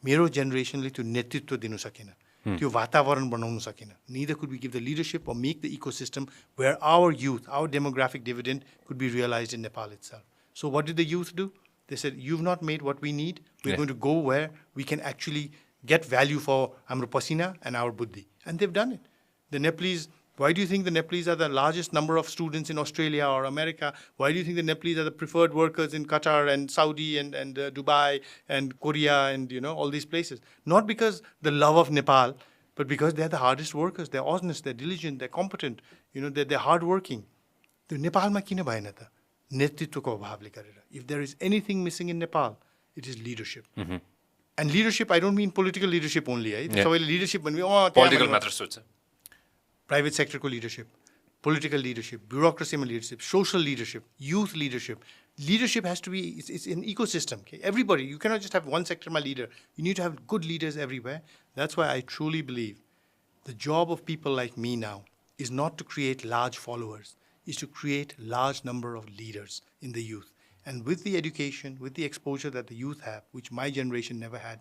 मेरो जेनेरेसनले त्यो नेतृत्व दिनु सकेन, त्यो वातावरण बनाउन सकेन. Neither could we give the leadership or make the ecosystem where our youth, our demographic dividend could be realized in Nepal itself. So what did the youth do? They said, you've not made what we need. We're going to go where we can actually get value for हाम्रो pasina and our buddhi. And they've done it. The Nepalese, why do you think the Nepalese are the largest number of students in Australia or America? Why do you think the Nepalese are the preferred workers in Qatar and Saudi and Dubai and Korea and all these places? Not because the love of Nepal, but because they're the hardest workers. They're honest, they're diligent, they're competent, they're hardworking. The Nepalमा किन भएन त? नेतृत्वको अभावले गरेर. If there is anything missing in Nepal, it is leadership. And leadership, I don't mean political leadership only. सबैले leadership भन्ने Political मात्र सोच्छ. Private sector को leadership, political leadership, bureaucracy leadership, social leadership, youth leadership. Leadership has to be, it's an ecosystem. Okay? Everybody, you cannot just have one sector leader. You need to have good leaders everywhere. That's why I truly believe the job of people like me now is not to create large followers, is to create large number of leaders in the youth. And with the education, with the exposure that the youth have, which my generation never had,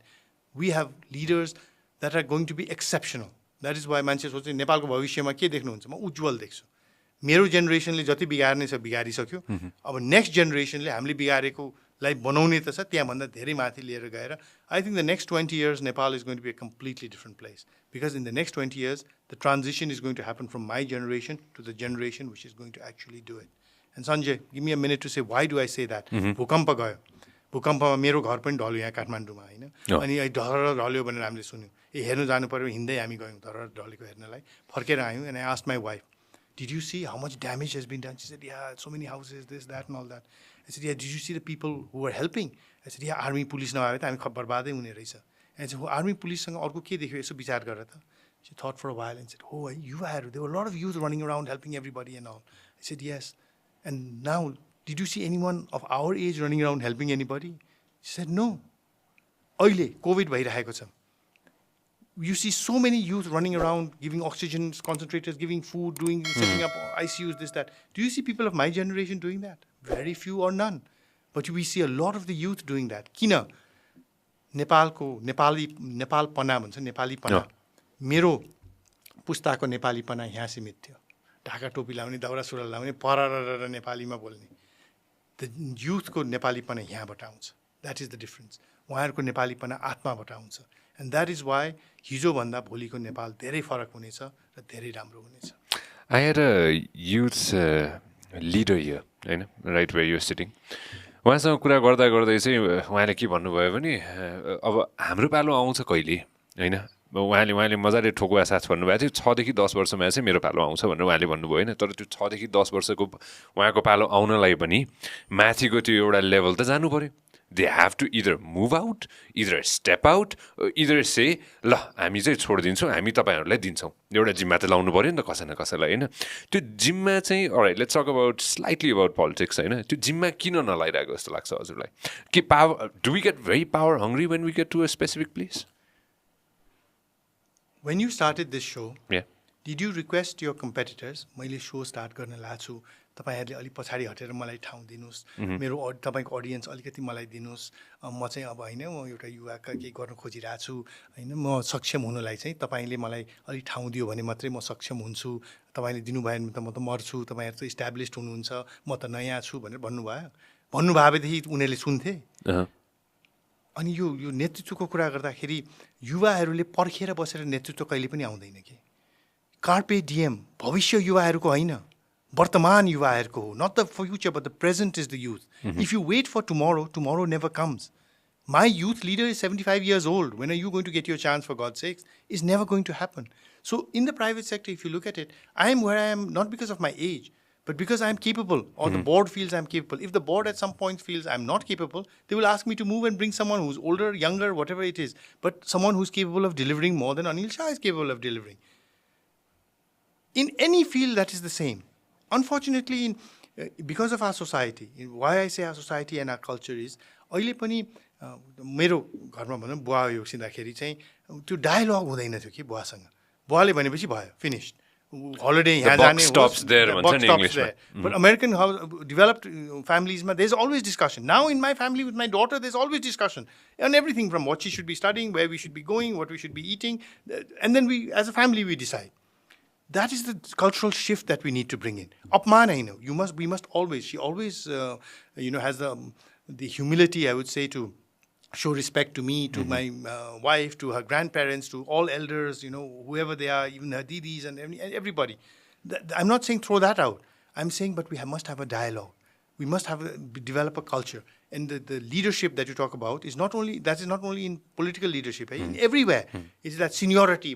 we have leaders that are going to be exceptional. That is why मान्छे सोच्छ नेपालको भविष्यमा के देख्नुहुन्छ? म उज्जवल देख्छु. मेरो जेनेरेसनले जति बिगार्ने छ बिगारिसक्यो. अब नेक्स्ट जेनेरेसनले हामीले बिगारेकोलाई बनाउने त छ, त्यहाँभन्दा धेरै माथि लिएर गएर I think the next 20 years Nepal is going to be a completely different place. Because in the next 20 years, the transition is going to happen from my generation to the generation which is going to actually do it. And Sanjay, give me a minute to say why do I say that? भूकम्प गयो. भूकम्पमा मेरो घर पनि ढल्यो यहाँ काठमाडौँमा हैन. अनि ढलेर ढल्यो भनेर हामीले सुन्यौँ. हेर्नु जानु पर्यो, हिँड्दै हामी गयौँ धरहर ढलेको हेर्नलाई. फर्केर आयौँ and I asked my wife, did you see how much damage has been done? She said, yeah, so many houses, this, that and all that. I said, yeah, did you see the people who were helping? I said, yeah, army police नभए त हामी बर्बादै हुने रहेछ. And I said, army policeसँग अर्को के देख्यो यसो विचार गरेर त? She thought for a while and said, oh, there were a lot of youth running around helping everybody and all. I said, yes. And now, did you see anyone of our age running around helping anybody? She said, no. अहिले COVID भइरहेको छ. You see so many youth running around, giving oxygen concentrators, giving food, setting up ICUs, this, that. Do you see people of my generation doing that? Very few or none. But we see a lot of the youth doing that. किन? नेपालपना भन्छ, नेपालीपना. मेरो पुस्ताको नेपालीपना यहाँ सीमित थियो. ढाका टोपी लाउने, दाउरा सुरुवाल लाउने, परर नेपालीमा बोल्ने. The youth को नेपालीपना यहाँबाट आउँछ. That is the difference. उहाँहरूको नेपालीपना आत्माबाट आउँछ. And that is why हिजोभन्दा भोलिको नेपाल धेरै फरक हुनेछ र धेरै राम्रो हुनेछ. I had a youth leader here, right where you're sitting. उहाँसँग कुरा गर्दा गर्दै चाहिँ उहाँले के भन्नुभयो भने अब हाम्रो पालो आउँछ कहिले हैन. उहाँले मजाले ठोकुवा साथ भन्नुभएको थियो 6 देखि 10 वर्षमा चाहिँ मेरो पालो आउँछ भनेर उहाँले भन्नुभयो हैन. तर त्यो 6 देखि 10 वर्षको उहाँको पालो आउनलाई पनि माथिको त्यो एउटा लेभल त जानु पर्यो. They have to either move out, either step out, either say, ल हामी चाहिँ छोडिदिन्छौँ, हामी तपाईहरुलाई दिन्छौँ. एउटा जिम्मा त लाउनु पर्यो नि त कसै न कसैलाई हैन. त्यो जिम्मा चाहिँ alright, let's talk about slightly about politics हैन. त्यो जिम्मा किन नलाइरहेको जस्तो लाग्छ हजुरलाई? के power, do we get very power hungry when we get to a specific place? When you started this show, did you request your competitors, मैले show start गर्न लाग्छु, तपाईहरुले अलि पछाडी हटेर मलाई ठाउँ दिनुस्, मेरो तपाईको ऑडियन्स अलिकति मलाई दिनुस्, म चाहिँ अब हैन म एउटा युवाका के गर्न खोजिरा छु हैन, म सक्षम हुनलाई चाहिँ तपाईले मलाई अलि ठाउँ दियो भने मात्रै म सक्षम हुन्छु, तपाईले दिनु भएन त म त मर्छु, तपाईहरु त एस्टाब्लिश्ड हुनुहुन्छ, म त नयाँ छु भनेर भन्नुभयो. भन्नुभएदेखि उनीहरुले सुन्थे. अनि यो नेतृत्वको कुरा गर्दाखेरि युवाहरूले पर्खेर बसेर नेतृत्व कहिले पनि आउँदैन कि कार्पे डिएम भविष्य युवाहरूको होइन वर्तमान युवाहरूको हो not the future but the present is the youth if you wait for tomorrow never comes my youth leader is 75 years old when are you going to get your chance for God's sakes is never going to happen. So in the private sector if you look at it I am where I am not because of my age but because I am capable or the board feels I am capable. If the board at some point feels I am not capable, they will ask me to move and bring someone who's older, younger, whatever it is, but someone who's capable of delivering more than Anil Shah is capable of delivering. In any field that is the same. Unfortunately, because of our society, why I say our society and our culture is, अहिले पनि मेरो घरमा भनौँ बुवा योसिँदाखेरि चाहिँ त्यो dialogue हुँदैन थियो कि बुवासँग बुवाले भनेपछि भयो फिनिस्ड holiday यहाँ जाने stops there भन्छ नि इङ्ग्लिशमा but American developed families there's always discussion. Now in my family with my daughter there's always discussion on everything from what she should be studying, where we should be going, what we should be eating, and then we as a family we decide. That is the cultural shift that we need to bring in. Apman haina, we must always, she always has the humility I would say to show respect to me, to my wife, to her grandparents, to all elders, whoever they are, even her didis and everybody. I'm not saying throw that out. I'm saying, but we must have a dialogue. We must develop a culture. And the leadership that you talk about is not only in political leadership, in everywhere. It's that seniority.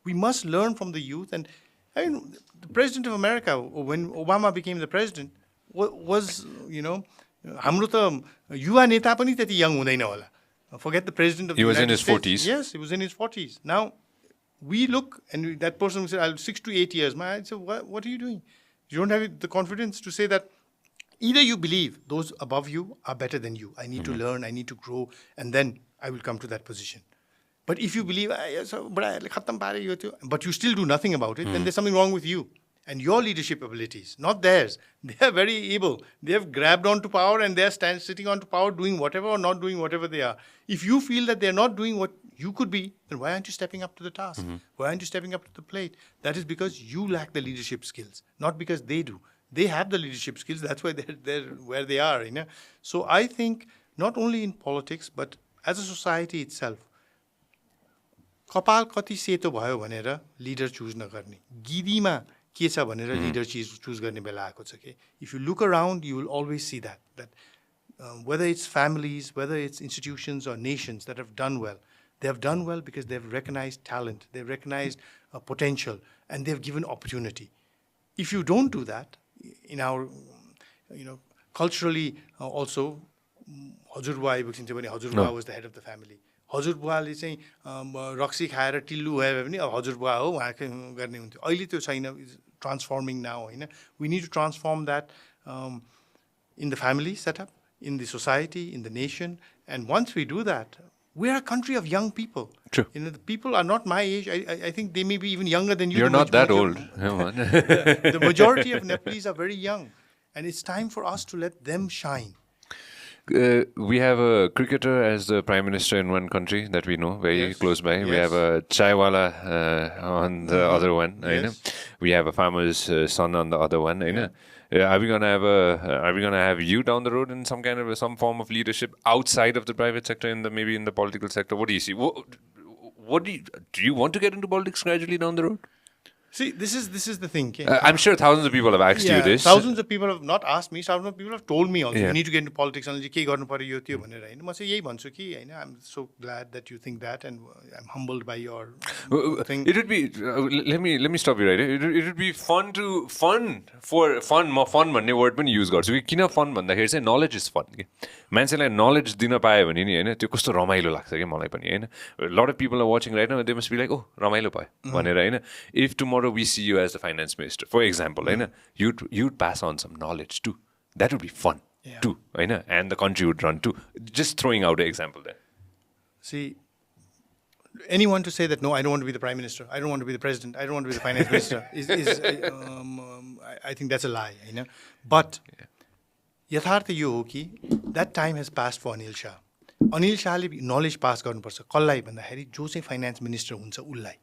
We must learn from the youth. And I mean, the President of America, when Obama became the president, was हाम्रो त युवा नेता पनि त्यति young हुँदैन होला. Forget the president of the United States. He was in his 40s. Yes, he was in his 40s. Now, we look, and that person said, I'll 6 to 8 years. I said, what are you doing? You don't have the confidence to say that either you believe those above you are better than you. I need to learn, I need to grow, and then I will come to that position. But if you believe, but you still do nothing about it, then there's something wrong with you. And your leadership abilities, not theirs. They are very able. They have grabbed onto power and they are sitting onto power doing whatever or not doing whatever they are. If you feel that they are not doing what you could be, then why aren't you stepping up to the task? Why aren't you stepping up to the plate? That is because you lack the leadership skills, not because they do. They have the leadership skills. That's why they're where they are. So I think not only in politics, but as a society itself, कपाल कति सेतो भयो भनेर leader choose नगर्ने गिदीमा के छ भनेर leader choose गर्ने बेला आएको छ के. If you look around, you will always see that whether it's families, whether it's institutions or nations that have done well, they have done well because they've recognized talent, they've recognized potential, and they've given opportunity. If you don't do that, in our, culturally also, हजुरबुवा बुझिन्छ भने हजुरबुवा was the head of the family. हजुरबुवाले चाहिँ रक्सी खाएर टिल्लु भयो भने हजुरबुवा हो उहाँकै गर्ने हुन्थ्यो. अहिले त्यो छैन. Transforming now. We need to transform that in the family setup, in the society, in the nation. And once we do that, we are a country of young people. True. The people are not my age. I think they may be even younger than you. You're not that old. The majority of Nepalese are very young. And it's time for us to let them shine. We have a cricketer as the prime minister in one country that we know, very close by. Yes. We have a chaiwala on the other one. Yes. We have a farmer's son on the other one. Yeah. Are we gonna have you down the road in some form of leadership outside of the private sector, maybe in the political sector? What do you see? What do you want to get into politics gradually down the road? See, this is the thing. Okay? I'm sure thousands of people have asked you this. Thousands of people have not asked me. Thousands of people have told me also. You need to get into politics. I'm so glad that you think that, and I'm humbled by your thing. It would be. Let me stop you right. It would be fun भन्ने word पनि use गर्छु कि किन fun भन्दाखेरि चाहिँ knowledge is fun. मान्छेलाई knowledge दिन पायो भने नि हैन त्यो कस्तो रमाइलो लाग्छ के मलाई पनि हैन. A lot of people are watching right now. They must be like, oh, रमाइलो भयो भनेर हैन. If tomorrow we see you as the finance minister, for example, you'd pass on some knowledge too. That would be fun too, and the country would run too. Just throwing out an example there. See, anyone to say that no, I don't want to be the prime minister, I don't want to be the president, I don't want to be the finance minister I think that's a lie. But यथार्थ यो हो कि that time has passed for Anil Shah. Anil Shahले knowledge pass गर्नुपर्छ. कसलाई भन्दाखेरि जो चाहिँ finance minister हुन्छ उसलाई.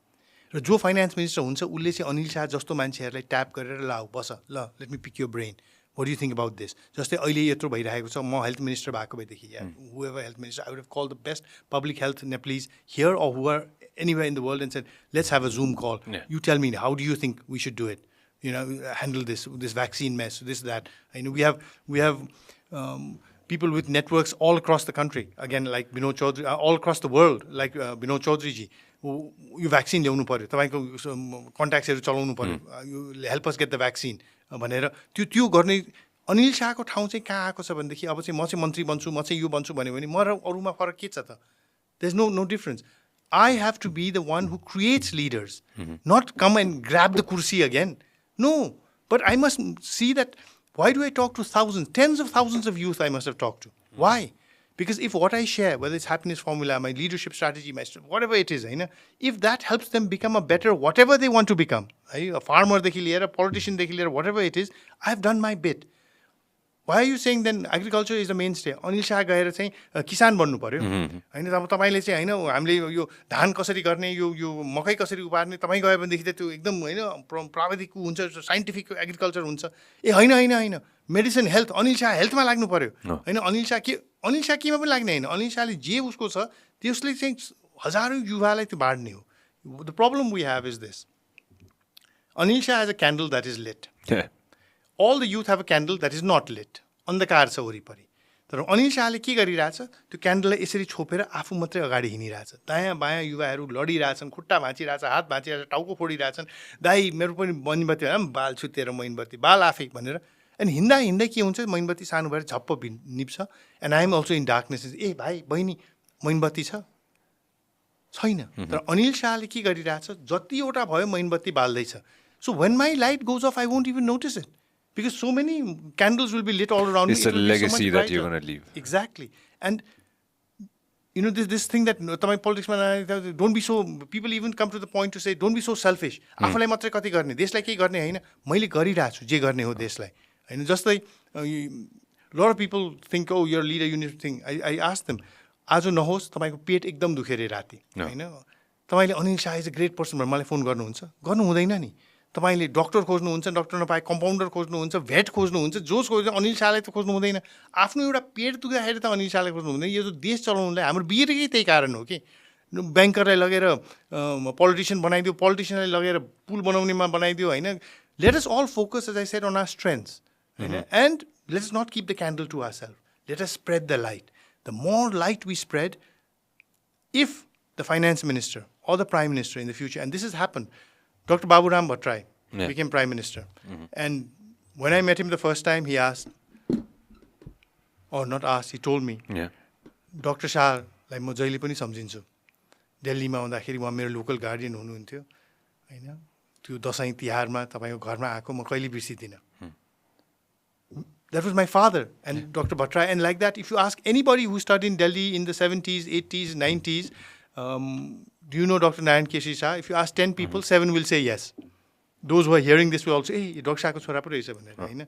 र जो फाइनान्स मिनिस्टर हुन्छ उसले चाहिँ अनिल शाह जस्तो मान्छेहरूलाई ट्याप गरेर ल बस ल let me pick your brain What do you think about this? जस्तै अहिले यत्रो भइरहेको छ म हेल्थ मिनिस्टर भएको भएदेखि whoever health minister, I would have called the best public health Nepalese here or who are anywhere in the world and said, let's have a Zoom call. You tell me, how do you think we should do it? Handle this vaccine mess, this, that. I know we have people with networks all across the country. Again, like Binod Chaudhary, all across the world, like Binod Chaudhary ji. यो vaccine ल्याउनु पर्यो, तपाईँको कन्ट्याक्ट्सहरू चलाउनु पर्यो, you help us get the vaccine भनेर त्यो गर्ने अनिल शाहको ठाउँ चाहिँ कहाँ आएको छ भनेदेखि अब चाहिँ म चाहिँ मन्त्री बन्छु, म चाहिँ यो बन्छु भन्यो भने म र अरूमा फरक के छ त? There is no difference. I have to be the one who creates leaders, not come and grab the kursi again. No, but I must see that, why do I talk to thousands, tens of thousands of youth I must have talked to? Why? Because if what I share, whether it's happiness formula, my leadership strategy, whatever it is, if that helps them become a better, whatever they want to become, a farmer, a politician, whatever it is, I've done my bit. Why are you saying then agriculture is the mainstay? Anil Shah गएर चाहिँ किसान बन्नु पर्यो हैन. अब तपाईले चाहिँ हैन हामीले यो धान कसरी गर्ने, यो मकै कसरी उपार्ने, तपाई गए भनेदेखि त त्यो एकदम हैन प्राविधिक हुन्छ, साइन्टिफिक एग्रिकल्चर हुन्छ. ए हैन मेडिसिन हेल्थ, अनिल शाह हेल्थमा लाग्नु पर्यो हैन. अनिल शाह केमा पनि लाग्ने हैन. अनिल शाहले जे उसको छ त्यसले चाहिँ हजारौं युवालाई त्यो बाड्ने हो. The problem we have is this. Anil Shah has a candle that is lit. All the youth have a candle that is not lit. अन्धकार छ वरिपरि. तर अनिल शाहले के गरिरहेछ, त्यो क्यान्डललाई यसरी छोपेर आफू मात्रै अगाडि हिँडिरहेछ. दायाँ बायाँ युवाहरू लडिरहेछन्, खुट्टा भाँचिरहेछ, हात भाँचिरहेछ, टाउको फोडिरहेछन्. दाइ मेरो पनि मोमबत्ती बाल छु तेरो मोमबत्ती, बाल आफै भनेर. अनि हिँड्दा के हुन्छ, मोमबत्ती सानो भएर झप्प निप्छ. And I am also in darkness. ए भाइ बहिनी मोमबत्ती छ? छैन. तर अनिल शाहले के गरिरहेछ, जतिवटा भयो मोमबत्ती बाल्दैछ. So when my light goes off I won't even notice it. Because so many candles will be lit all around me. It's a legacy that you're going to leave. Exactly. And, this thing that politics, don't be so, people even come to the point to say, don't be so selfish. आफूलाई मात्रै कति गर्ने, देशलाई केही गर्ने हैन, मैले गरिरहेको छु जे गर्ने हो देशलाई. हैन, जस्तै a lot of people think, oh, you're a leader, you need to think. I ask them, आज नहोस् तपाईको पेट एकदम दुखे रे राति, हैन. तपाईले Anil Shah is a great person भनेर मलाई फोन गर्नुहुन्छ, गर्नु हुँदैन नि. तपाईले डाक्टर खोज्नुहुन्छ, डाक्टर नपाए कम्पाउन्डर खोज्नुहुन्छ, भेट खोज्नुहुन्छ, जोस खोज्नु, अनिल शाहलाई त खोज्नु हुँदैन. आफ्नो एउटा पेट दुख्दाखेरि त अनिल शाहलाई खोज्नु हुँदैन. यो देश चलाउनुलाई हाम्रो बिहेकै त्यही कारण हो कि. ब्याङ्करलाई लगेर पोलिटिशियन बनाइदियो, पोलिटिशियनलाई लगेर पुल बनाउनेमा बनाइदियो हैन. Let us all focus, as I said, on our strengths हैन. And let us not keep the candle to ourselves. Let us spread the light. The more light we spread, if the finance minister or the prime minister in the future, and this has happened, Dr. Baburam Bhattarai became prime minister. And when I met him the first time, he asked, or not asked, he told me, Dr. Shah, like म जहिले पनि सम्झिन्छु. दिल्लीमा हुँदाखेरि उहाँ मेरो local guardian हुनुहुन्थ्यो हैन. त्यो दशैं तिहारमा तपाईको घरमा आएको म कहिले बिर्सिदिनँ. That was my father and Dr. Bhattarai. And like that, if you ask anybody who studied in Delhi in the 70s, 80s, 90s, do you know Dr. Anil Keshary Shah? If you ask 10 people, 7 will say yes. Those who are hearing this will also say, hey, Dr. Shah ko chhora po raheछ भनेर.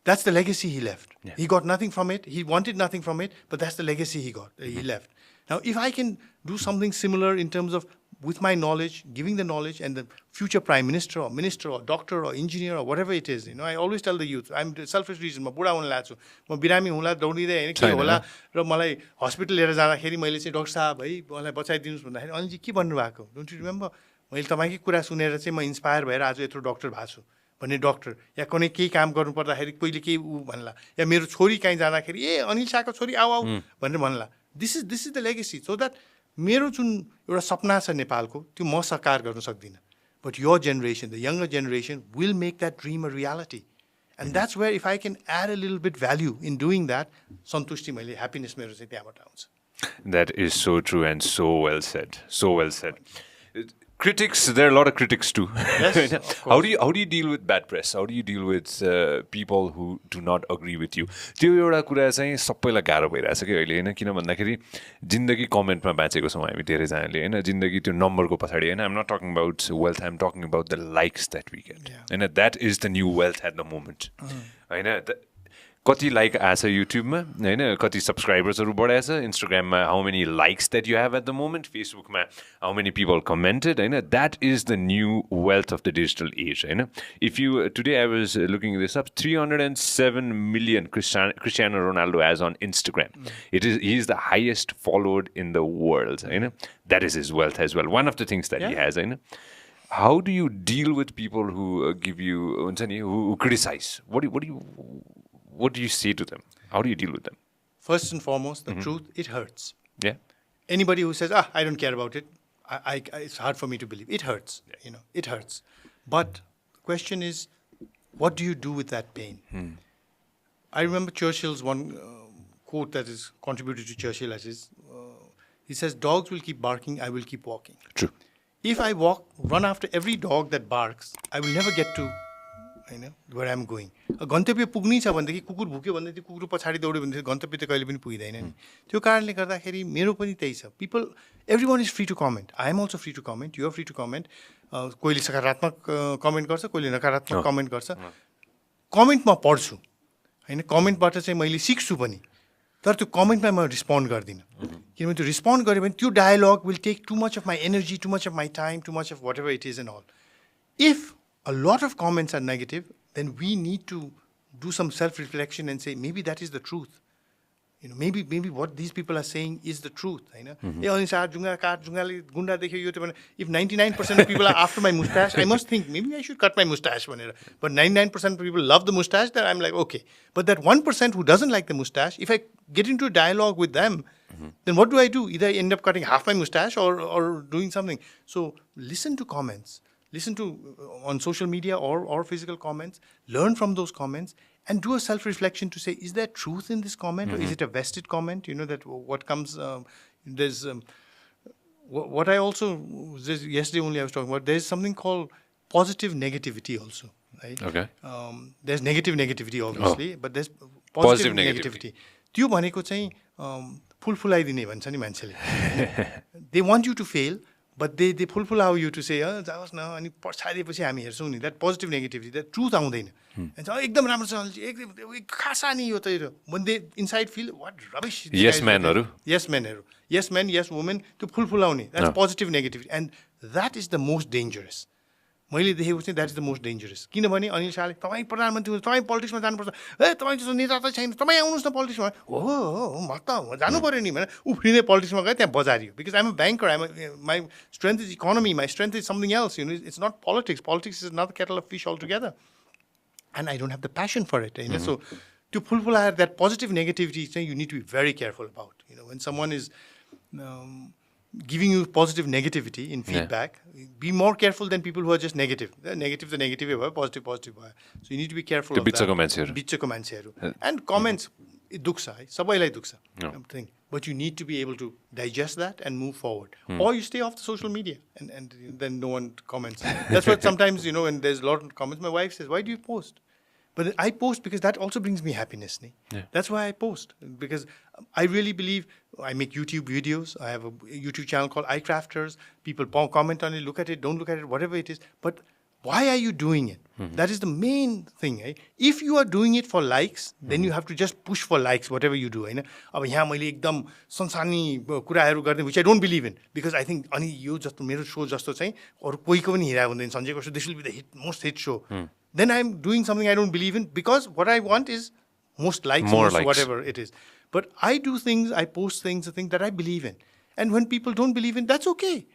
That's the legacy he left. He got nothing from it. He wanted nothing from it, but that's the legacy he left. Now, if I can do something similar in terms of, with my knowledge, giving the knowledge, and the future prime minister or doctor or engineer or whatever it is, I always tell the youth, I'm selfish reason, म बुढा हुन लाग्छु, म बिरामी हुँला, दौडिँदै हैन के होला, र मलाई हस्पिटल लिएर जाँदाखेरि मैले चाहिँ डाक्टर साहब है मलाई बचाइदिनुस् भन्दाखेरि अनिलजी के भन्नु भएको, डोन्ट यु रिमेम्बर, मैले तपाईँकै कुरा सुनेर चाहिँ म इन्स्पायर भएर आज यत्रो डाक्टर भएको छु भन्ने डाक्टर, या कुनै केही काम गर्नु पर्दाखेरि कहिले केही भन्ला, या मेरो छोरी कहीँ जाँदाखेरि ए अनिल शाहको छोरी आऊ भनेर भन्ला. This is the legacy, so that मेरो जुन एउटा सपना छ नेपालको त्यो म साकार गर्न सक्दिनँ. But your generation, the younger generation, will make that dream a reality. And that's where if I can add a little bit value in doing that, सन्तुष्टि मैले, happiness मेरो चाहिँ त्यहाँबाट आउँछ. That is so true and so well said. So well said. Critics, there are a lot of critics too. Yes, how do you deal with bad press? How do you deal with people who do not agree with you? त्यो एउटा कुरा चाहिँ सबैलाई गाह्रो भइरहेछ कि अहिले हैन, किन भन्दाखेरि जिन्दगी कमेन्टमा बाँचेको छौँ हामी धेरैजनाले हैन. जिन्दगी त्यो नम्बरको पछाडि हैन. I'm not talking about wealth, I'm talking about the likes that we get. And that is the new wealth at the moment. हैन. कति लाइक आछ युट्युबमा होइन कति सब्सक्राइबर्सहरू बढाएछ इन्स्टाग्राममा how many likes that you have at the moment फेसबुकमा हाउ मेनी पिपल कमेन्टेड होइन that is the new wealth of the digital age होइन if you today I was looking this up 307 million Cristiano Ronaldo has on Instagram. He is the highest followed in the world. होइन that is his wealth as well. One of the things that he has. होइन how do you deal with people who give you हुन्छ नि who criticize? What do you say to them? How do you deal with them? First and foremost, the truth, it hurts. Yeah. Anybody who says, I don't care about it, it's hard for me to believe. It hurts, it hurts. But the question is, what do you do with that pain? I remember Churchill's one quote that is contributed to Churchill as is, he says, dogs will keep barking, I will keep walking. True. If I run after every dog that barks, I will never get to where I'm going. गन्तव्य पुग्नै छ भनेदेखि कुकुर भुक्यो भनेदेखि कुकुर पछाडि दौड्यो भनेदेखि गन्तव्य त कहिले पनि पुगिँदैन नि त्यो कारणले गर्दाखेरि मेरो पनि त्यही छ people every one is free to comment I am also free to comment you are free to comment कोहीले सकारात्मक कमेन्ट गर्छ कोहीले नकारात्मक कमेन्ट गर्छ कमेन्ट म पढ्छु होइन कमेन्टबाट चाहिँ मैले सिक्छु पनि तर त्यो कमेन्टमा म रिस्पोन्ड गर्दिनँ किनभने त्यो रिस्पोन्ड गऱ्यो भने त्यो dialogue will take too much of my energy too much of my time too much of whatever it is and all if a lot of comments are negative, then we need to do some self-reflection and say, maybe that is the truth. Maybe what these people are saying is the truth. If 99% of people are after my mustache, I must think, maybe I should cut my mustache. But 99% of people love the mustache, then I'm like, okay. But that 1% who doesn't like the mustache, if I get into a dialogue with them, then what do I do? Either I end up cutting half my mustache or doing something. So listen to comments. Listen to on social media or physical comments, learn from those comments and do a self-reflection to say, is there truth in this comment or is it a vested comment? That what comes, there's, what I also, yesterday only I was talking about, there's something called positive negativity also, right? Okay. There's negative negativity obviously, but there's positive negativity. त्यो भनेको चाहिँ फुलफुलाइदिने भन्छ नि मान्छेले. They want you to fail, but they fulfill you to say, जाओस् न अनि पछाडिपछि हामी हेर्छौँ नि that positive negativity, that truth आउँदैन. एकदम राम्रो छ एकदम खासा नि यो त when they inside feel what rubbish. Yes menहरू. Yes menहरू. Yes men, yes women त्यो फुलफुलाउने. That's positive negativity and that is the most dangerous. मैले देखेको चाहिँ that is the most dangerous किनभने अनिल शाहले तपाईँ प्रधानमन्त्री तपाईँ पोलिटिक्समा जानुपर्छ तपाईँ जस्तो नेता त छैन तपाईँ आउनुहोस् न पोलिटिक्समा हो म त जानु पऱ्यो नि भनेर उफ्रिने पोलिटिक्समा गयो त्यहाँ बजारियो because I'm a banker my strength is economy my strength is something else it's not politics politics is not kettle of fish all together and I don't have the passion for it होइन so त्यो फुलफुलाएर that positive negativity चाहिँ you need to be very careful about when someone is giving you positive negativity in feedback, be more careful than people who are just negative. They're negative, the negative, positive, positive. So you need to be careful of that. Bichako mansheharu. And comments, duksa, sabailai duksa. But you need to be able to digest that and move forward. Or you stay off the social media and then no one comments. That's what sometimes, when there's a lot of comments, my wife says, why do you post? But I post because that also brings me happiness. Yeah. That's why I post. Because I really believe I make YouTube videos. I have a YouTube channel called iCrafters. People comment on it, look at it, don't look at it, whatever it is. But why are you doing it? That is the main thing. Eh? If you are doing it for likes, then you have to just push for likes, whatever you do. अब यहाँ मैले एकदम संसानी कुराहरू गर्ने which I don't believe in. Because I think अनि यो जस्तो मेरो शो जस्तो चाहिँ अरू कोहीको पनि हिरा हुँदैन सञ्जयको show. This will be the most hit show. Then I'm doing something I don't believe in because what I want is most likes, most likes, whatever it is. But I do things, I post things, the things that I believe in. And when people don't believe in, that's okay.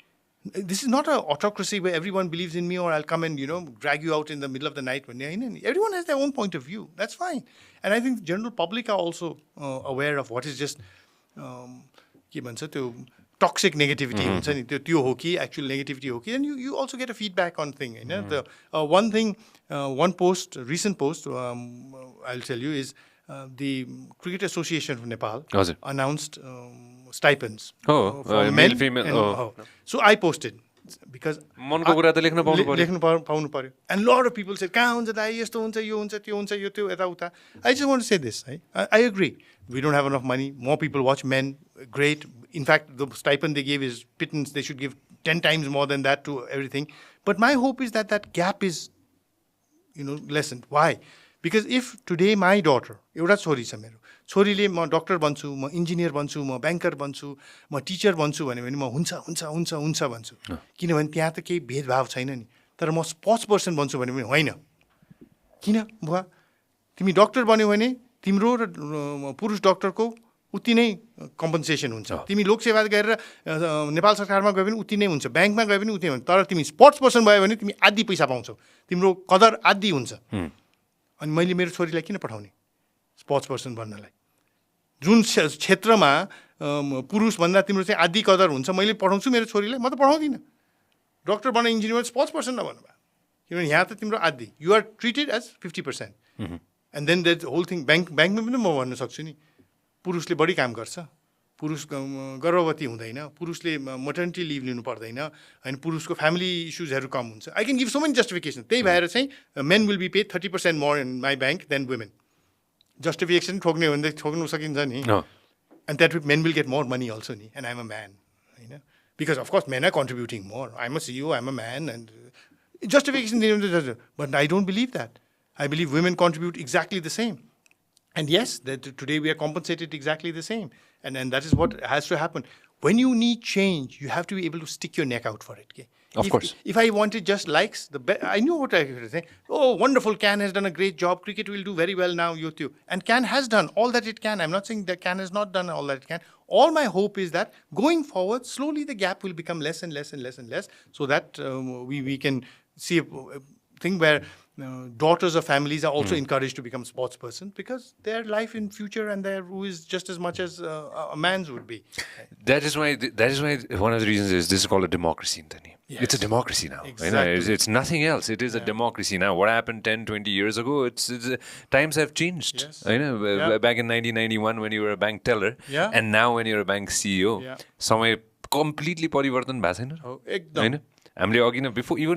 This is not an autocracy where everyone believes in me or I'll come and, drag you out in the middle of the night. Everyone has their own point of view. That's fine. And I think the general public are also aware of what is just toxic negativity, actual negativity, and you also get a feedback on thing. The one thing, recent post, I'll tell you is the Cricket Association of Nepal announced stipends for men, male, female. So I posted because and a lot of people said, I just want to say this. I agree. We don't have enough money. More people watch men. Great. In fact, the stipend they gave is pittance. They should give 10 times more than that to everything. But my hope is that gap is, lessened. Why? Because if today my daughter, एउटा छोरी छ मेरो, छोरीले म doctor बन्छु, म engineer बन्छु, म ब्याङ्कर बन्छु, म टिचर बन्छु भन्यो भने म हुन्छ भन्छु, किनभने त्यहाँ त केही भेदभाव छैन नि। तर म स्पोर्ट्स पर्सन बन्छु भन्यो भने होइन। किन बुवा? तिमी डक्टर बन्यो भने तिम्रो र पुरुष डक्टरको उति नै कम्पन्सेसन हुन्छ। तिमी लोकसेवा गरेर नेपाल सरकारमा गयो भने उति नै हुन्छ, ब्याङ्कमा गयो भने उति नै हुन्छ। तर तिमी स्पोर्ट्स पर्सन भयो भने तिमी आधी पैसा पाउँछौ, तिम्रो कदर आधी हुन्छ। अनि मैले मेरो छोरीलाई किन पठाउने स्पोर्ट्स पर्सन बन्नलाई? जुन क्षेत्रमा पुरुषभन्दा तिम्रो चाहिँ आधी कदर हुन्छ, मैले पठाउँछु मेरो छोरीलाई? म त पढाउँदिनँ। डक्टर बन, इन्जिनियर, स्पोर्ट्स पर्सन नभन्नु भयो, किनभने यहाँ त तिम्रो आधी, you are treated as 50%। And then that whole thing ब्याङ्कमा पनि म भन्न सक्छु नि, पुरुषले बढी काम गर्छ, पुरुष गर्भवती हुँदैन, पुरुषले मटर्निटी लिभ लिनु पर्दैन, होइन, पुरुषको फ्यामिली इस्युजहरू कम हुन्छ। I can give so many justification. त्यही भएर चाहिँ men will be paid 30% more in my bank than women. जस्टिफिकेसन ठोक्ने हो भने ठोक्नु सकिन्छ नि। And that men will get more money also नि, and I am a man, होइन, because of course men are contributing more, I am a CEO, I am a man, and justification, but I don't believe that. I believe women contribute exactly the same. And yes, that today we are compensated exactly the same. And that is what has to happen. When you need change, you have to be able to stick your neck out for it. Okay? Of course. If I wanted just likes, I knew what I could say. Oh, wonderful, Can has done a great job. Cricket will do very well now, you too. And Can has done all that it can. I'm not saying that Can has not done all that it can. All my hope is that going forward, slowly the gap will become less and less and less and less, so that we can see a thing where daughters of families are also encouraged to become sports persons, because their life in future and their who is just as much as a man's would be. That is why one of the reasons is this is called a democracy. Yes. It's a democracy now. Exactly. It's nothing else. It is a democracy now. What happened 10, 20 years ago, times have changed. Yes. Back in 1991 when you were a bank teller, and now when you're a bank CEO, समय completely परिवर्तन भएको छैन? एकदम. हामीले अघि नै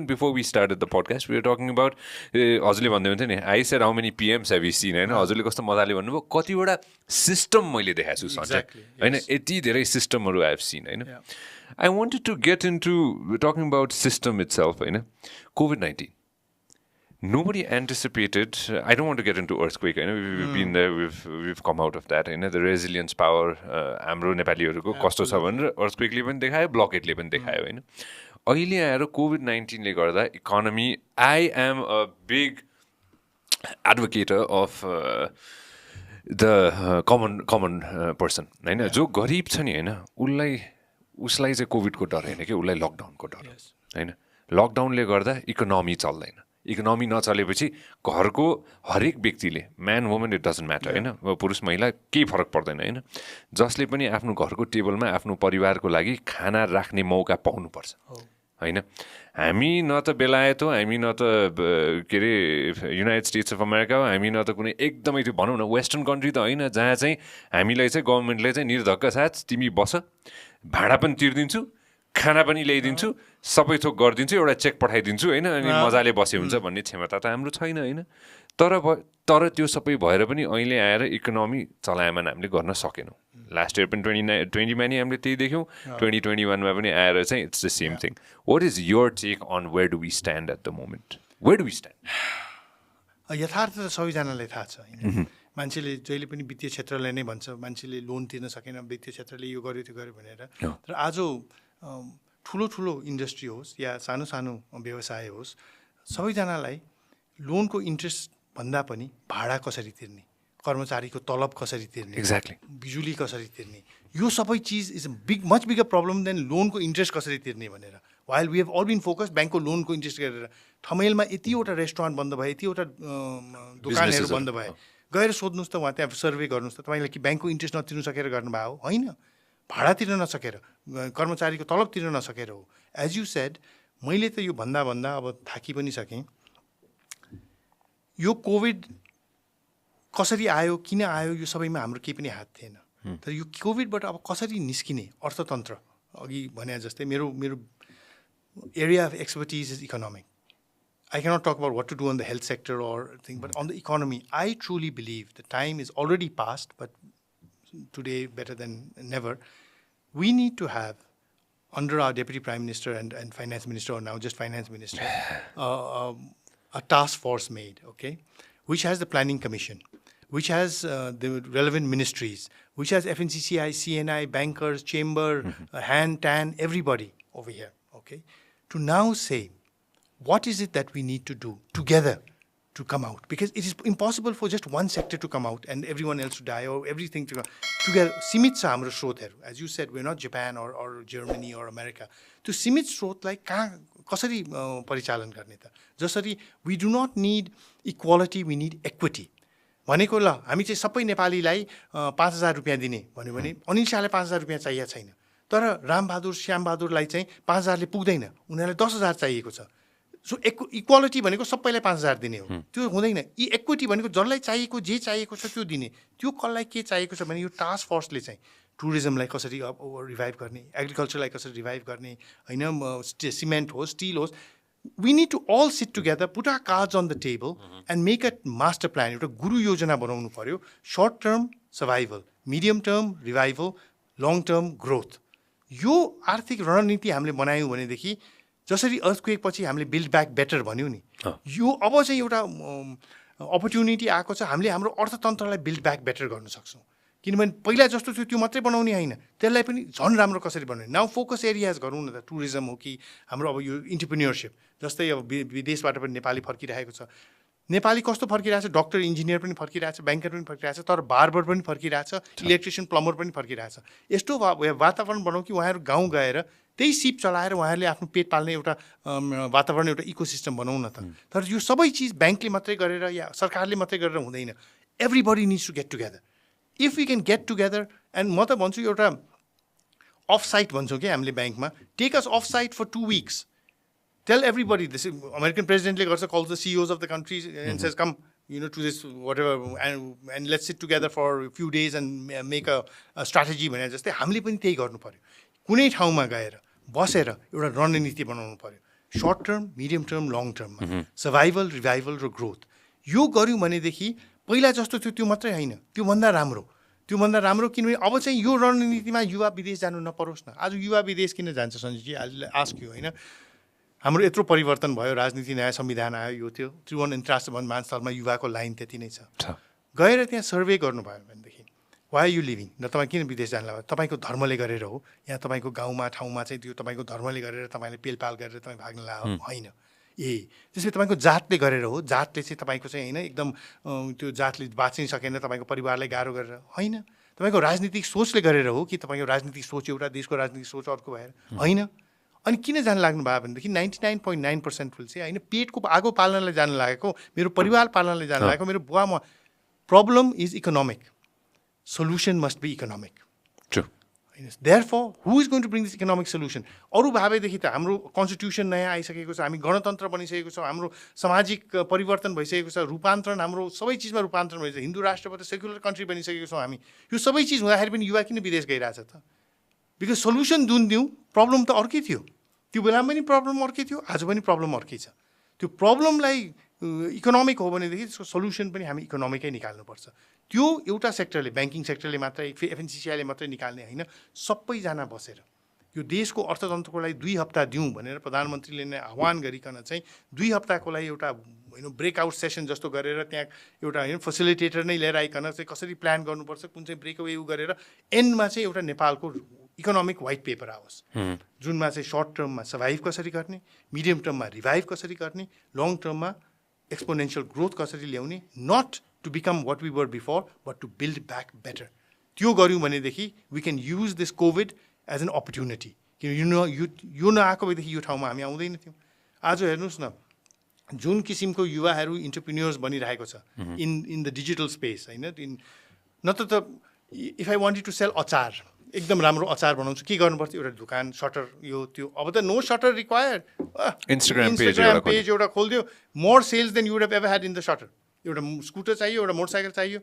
before we started the podcast, we were talking about हजुरले भन्दै हुन्थ्यो नि, I said how many PMs have you seen, होइन, हजुरले कस्तो मजाले भन्नुभयो, कतिवटा सिस्टम मैले देखाएको छु सञ्जय, होइन, यति धेरै सिस्टमहरू I have seen, होइन. I wanted to get into talking about system itself, होइन. COVID-19. Nobody anticipated. I don't want to get into earthquake. We've been there. We've come out of that. The resilience power. हाम्रो नेपालीहरूको कस्तो छ भनेर earthquakeले पनि देखायो, blockade ले पनि देखायो, होइन. अहिले आएर COVID-19 ले गर्दा economy. I am a big advocate of the common person, होइन, जो गरिब छ नि, होइन, उसलाई चाहिँ कोभिडको डर होइन कि, उसलाई लकडाउनको डर, होइन. लकडाउनले गर्दा इकोनोमी चल्दैन. इकोनोमी नचलेपछि घरको हरेक व्यक्तिले, man woman it doesn't matter, होइन, पुरुष महिला केही फरक पर्दैन, होइन, जसले पनि आफ्नो घरको टेबलमा आफ्नो परिवारको लागि खाना राख्ने मौका पाउनुपर्छ, होइन. हामी न त बेलायत हो, हामी न त के अरे युनाइटेड स्टेट्स अफ अमेरिका हो, हामी न त कुनै एकदमै त्यो भनौँ न वेस्टर्न कन्ट्री त होइन, जहाँ चाहिँ हामीलाई चाहिँ गभर्मेन्टले चाहिँ निर्धक्क साथ तिमी बस, भाडा पनि तिर्दिन्छु, खाना पनि ल्याइदिन्छु, सबै थोक गरिदिन्छु, एउटा चेक पठाइदिन्छु, होइन, अनि मजाले बसे हुन्छ भन्ने क्षमता त हाम्रो छैन, होइन. तर त्यो सबै भएर पनि अहिले आएर इकोनोमी चलायमान हामीले गर्न सकेनौँ. लास्ट इयर पनि 2020मा नि हामीले त्यही देख्यौँ, 2021मा पनि आएर चाहिँ it's the same thing. What is your take on where do we stand at the moment? Where do we stand? यथार्थ त सबैजनालाई थाहा छ, होइन. मान्छेले जहिले पनि वित्तीय क्षेत्रलाई नै भन्छ, मान्छेले लोन तिर्न सकेन, वित्तीय क्षेत्रले यो गर्यो त्यो गर्यो भनेर. तर आज ठुलो इन्डस्ट्री होस् या सानो व्यवसाय होस्, सबैजनालाई लोनको इन्ट्रेस्ट भन्दा पनि भाडा कसरी तिर्ने, कर्मचारीको तलब कसरी तिर्ने, एक्ज्याक्टली, बिजुली कसरी तिर्ने, यो सबै चिज is much bigger problem then लोनको इन्ट्रेस्ट कसरी तिर्ने भनेर. While we have all been focus ब्याङ्कको लोनको इन्ट्रेस्ट गरेर, ठमेलमा यतिवटा रेस्टुरेन्ट बन्द भयो, यतिवटा दोकानहरू बन्द भयो, गएर सोध्नुहोस् त, उहाँ त्यहाँ सर्वे गर्नुहोस् त, तपाईँलाई कि ब्याङ्कको इन्ट्रेस्ट नतिर्नु सकेर गर्नुभयो हो? होइन, भाडा तिर्न नसकेर, कर्मचारीको तलब तिर्न नसकेर हो. एज यु सेड, मैले त यो भन्दा अब थाकी पनि सकेँ. यो कोभिड कसरी आयो, किन आयो, यो सबैमा हाम्रो केही पनि हात थिएन. तर यो कोभिडबाट अब कसरी निस्किने, अर्थतन्त्र, अघि भने जस्तै मेरो area of expertise is economic. I cannot talk about what to do on the health sector or thing, but on the economy, I truly believe the time is already past, but today better than never. We need to have, under our Deputy Prime Minister and Finance Minister, or now just Finance Minister, a task force made, okay, which has the Planning Commission, which has the relevant ministries, which has FNCCI, CNI, bankers, chamber, hand, TAN, everybody over here, okay, to now say, what is it that we need to do together to come out? Because it is impossible for just one sector to come out and everyone else to die or everything to go together. Simit cha hamro स्रोतहरु. As you said, we're not Japan or Germany or America. To सीमित स्रोतलाई कसरी परिचालन गर्ने त? जसरी we do not need equality, we need equity. भनेको ल हामी चाहिँ सबै नेपालीलाई 5000 रुपैयाँ दिने भन्यो भने अनिल शाहले 5000 रुपैयाँ चाहिएको छैन. तर रामबहादुर श्यामबहादुरलाई चाहिँ 5000 ले पुग्दैन. उनीहरुलाई 10000 चाहिएको छ. सो इक्वालिटी भनेको सबैलाई 5000 दिने हो. त्यो हुँदैन. इक्विटी भनेको जसलाई चाहिएको जे चाहिएको छ त्यो दिने. त्यो कसलाई के चाहिएको छ भने यो टास्क फोर्सले चाहिँ टुरिज्मलाई कसरी रिभाइभ गर्ने, एग्रिकल्चरलाई कसरी रिभाइभ गर्ने, हैन सिमेन्ट होस्, स्टिल होस्. We need to all sit together, put our cards on the table and make a master plan. एउटा गुरु योजना बनाउनु पर्यो. Short term survival, medium term revival, long term growth. यो आर्थिक रणनीति हामीले बनायौँ भनेदेखि जसरी अर्थक्वेक पछि हामीले बिल्ड ब्याक बेटर भन्यौ नि, यो अब चाहिँ एउटा अपर्च्युनिटी आएको छ. हामीले हाम्रो अर्थतन्त्रलाई बिल्ड ब्याक बेटर गर्न सक्छौँ. किनभने पहिला जस्तो थियो त्यो मात्रै बनाउने होइन, त्यसलाई पनि झन् राम्रो कसरी बनाउने. नाउ फोकस एरियाज गरौँ न त. टुरिज्म हो कि हाम्रो अब यो इन्टरप्रेन्योरसिप, जस्तै अब विदेशबाट पनि नेपाली फर्किरहेको छ. नेपाली कस्तो फर्किरहेछ? डक्टर, इन्जिनियर पनि फर्किरहेछ, ब्याङ्कर पनि फर्किरहेछ, तर बार्बर पनि फर्किरहेछ, इलेक्ट्रिसियन, प्लम्बर पनि फर्किरहेछ. यस्तो वातावरण बनाऊ कि उहाँहरू गाउँ गएर त्यही सिप चलाएर उहाँहरूले आफ्नो पेट पाल्ने एउटा वातावरण, एउटा इकोसिस्टम बनाउँ न त. तर यो सबै चिज ब्याङ्कले मात्रै गरेर या सरकारले मात्रै गरेर हुँदैन. Everybody needs to get together. If we can get together and म त भन्छु एउटा अफ साइट भन्छौँ कि हामीले ब्याङ्कमा, take us off site for 2 weeks. Tell everybody this. American president calls the CEOs of the countries and says, come, to this whatever, and let's sit together for a few days and make a strategy. भने जस्तै हामीले पनि त्यही गर्नु पर्यो. कुनै ठाउँमा गएर बसेर एउटा रणनीति बनाउनु पर्यो. Short term, medium term, long टर्ममा सर्भाइभल, रिभाइभल र ग्रोथ. यो गर्यौँ भनेदेखि पहिला जस्तो थियो त्यो मात्रै होइन, त्योभन्दा राम्रो. किनभने अब चाहिँ यो रणनीतिमा युवा विदेश जानु नपरोस् न. आज युवा विदेश किन जान्छ सञ्जयजी? अहिले आस्क यु, होइन? हाम्रो यत्रो परिवर्तन भयो, राजनीति नयाँ संविधान आयो, यो थियो त्रिभुवन अन्तर्राष्ट्रिय विमानस्थलमा युवाको लाइन त्यति नै छ. गएर त्यहाँ सर्वे गर्नुभयो भनेदेखि वाइ यु लिभिङ, र तपाईँ किन विदेश जानु लाग्यो? तपाईँको धर्मले गरेर हो, यहाँ तपाईँको गाउँमा ठाउँमा चाहिँ त्यो तपाईँको धर्मले गरेर तपाईँले पेलपाल गरेर तपाईँ भाग्न लाग्यो होइन. त्यसपछि तपाईँको जातले गरेर हो, जातले चाहिँ तपाईँको चाहिँ होइन एकदम त्यो जातले बाँच्नै सकेन, तपाईँको परिवारलाई गाह्रो गरेर होइन. तपाईँको राजनीतिक सोचले गरेर हो कि तपाईँको राजनीतिक सोच एउटा, देशको राजनीतिक सोच अर्को भएर होइन. अनि किन जान लाग्नु भयो भनेदेखि 99.9% विल चाहिँ होइन, पेटको आगो पाल्नलाई जान लागेको, मेरो परिवार पाल्नलाई जान लागेको, मेरो बुवा म. Problem is economic, solution must be economic. Therefore, who is going to bring this economic solution? अरू भावेदेखि त हाम्रो कन्स्टिट्युसन नयाँ आइसकेको छ, हामी गणतन्त्र बनिसकेको छ, हाम्रो सामाजिक परिवर्तन भइसकेको छ, रूपान्तरण हाम्रो सबै चिजमा रूपान्तरण भइसक्यो, हिन्दू राष्ट्रबाट सेक्युलर कन्ट्री बनिसकेको छौँ हामी. यो सबै चिज हुँदाखेरि पनि युवा किन विदेश गइरहेछ त? बिकज सोल्युसन जुन दिउँ, प्रब्लम त अर्कै थियो. त्यो बेलामा पनि प्रब्लम अर्कै थियो, आज पनि प्रब्लम अर्कै छ. त्यो प्रब्लमलाई इकोनोमिक हो भनेदेखि त्यसको सोल्युसन पनि हामी इकोनोमिकै निकाल्नुपर्छ. त्यो एउटा सेक्टरले, ब्याङ्किङ सेक्टरले मात्रै, एफएनसिसिआईले मात्रै निकाल्ने होइन, सबैजना बसेर यो देशको अर्थतन्त्रको लागि 2 हप्ता दिउँ भनेर प्रधानमन्त्रीले नै आह्वान गरिकन चाहिँ 2 हप्ताको लागि एउटा ब्रेकआउट सेसन जस्तो गरेर त्यहाँ एउटा फेसिलिटेटर नै लिएर आइकन चाहिँ कसरी प्लान गर्नुपर्छ, कुन चाहिँ ब्रेकअवे गरेर एन्डमा चाहिँ एउटा नेपालको इकोनोमिक व्हाइट पेपर आओस्, जुनमा चाहिँ सर्ट टर्ममा सर्भाइभ कसरी गर्ने, मिडियम टर्ममा रिभाइभ कसरी गर्ने, लङ टर्ममा एक्सपोनेन्शियल ग्रोथ कसरी ल्याउने, not to become what we were before, but to build back better. त्यो गर्यौँ भनेदेखि we can use this COVID as an opportunity. यो नआएको भएदेखि यो ठाउँमा हामी आउँदैन थियौँ. आज हेर्नुहोस् न, जुन किसिमको युवाहरू इन्टरप्रेन्योर्स बनिरहेको छ इन द डिजिटल स्पेस, होइन? न त if I wanted to sell achar, एकदम राम्रो अचार बनाउँछु, के गर्नुपर्छ? एउटा दोकान, सटर, यो त्यो. अब त no shutter required, Instagram page एउटा खोलिदियो, more sales than you would have ever had in the shutter. एउटा स्कुटर चाहियो, एउटा मोटरसाइकल चाहियो.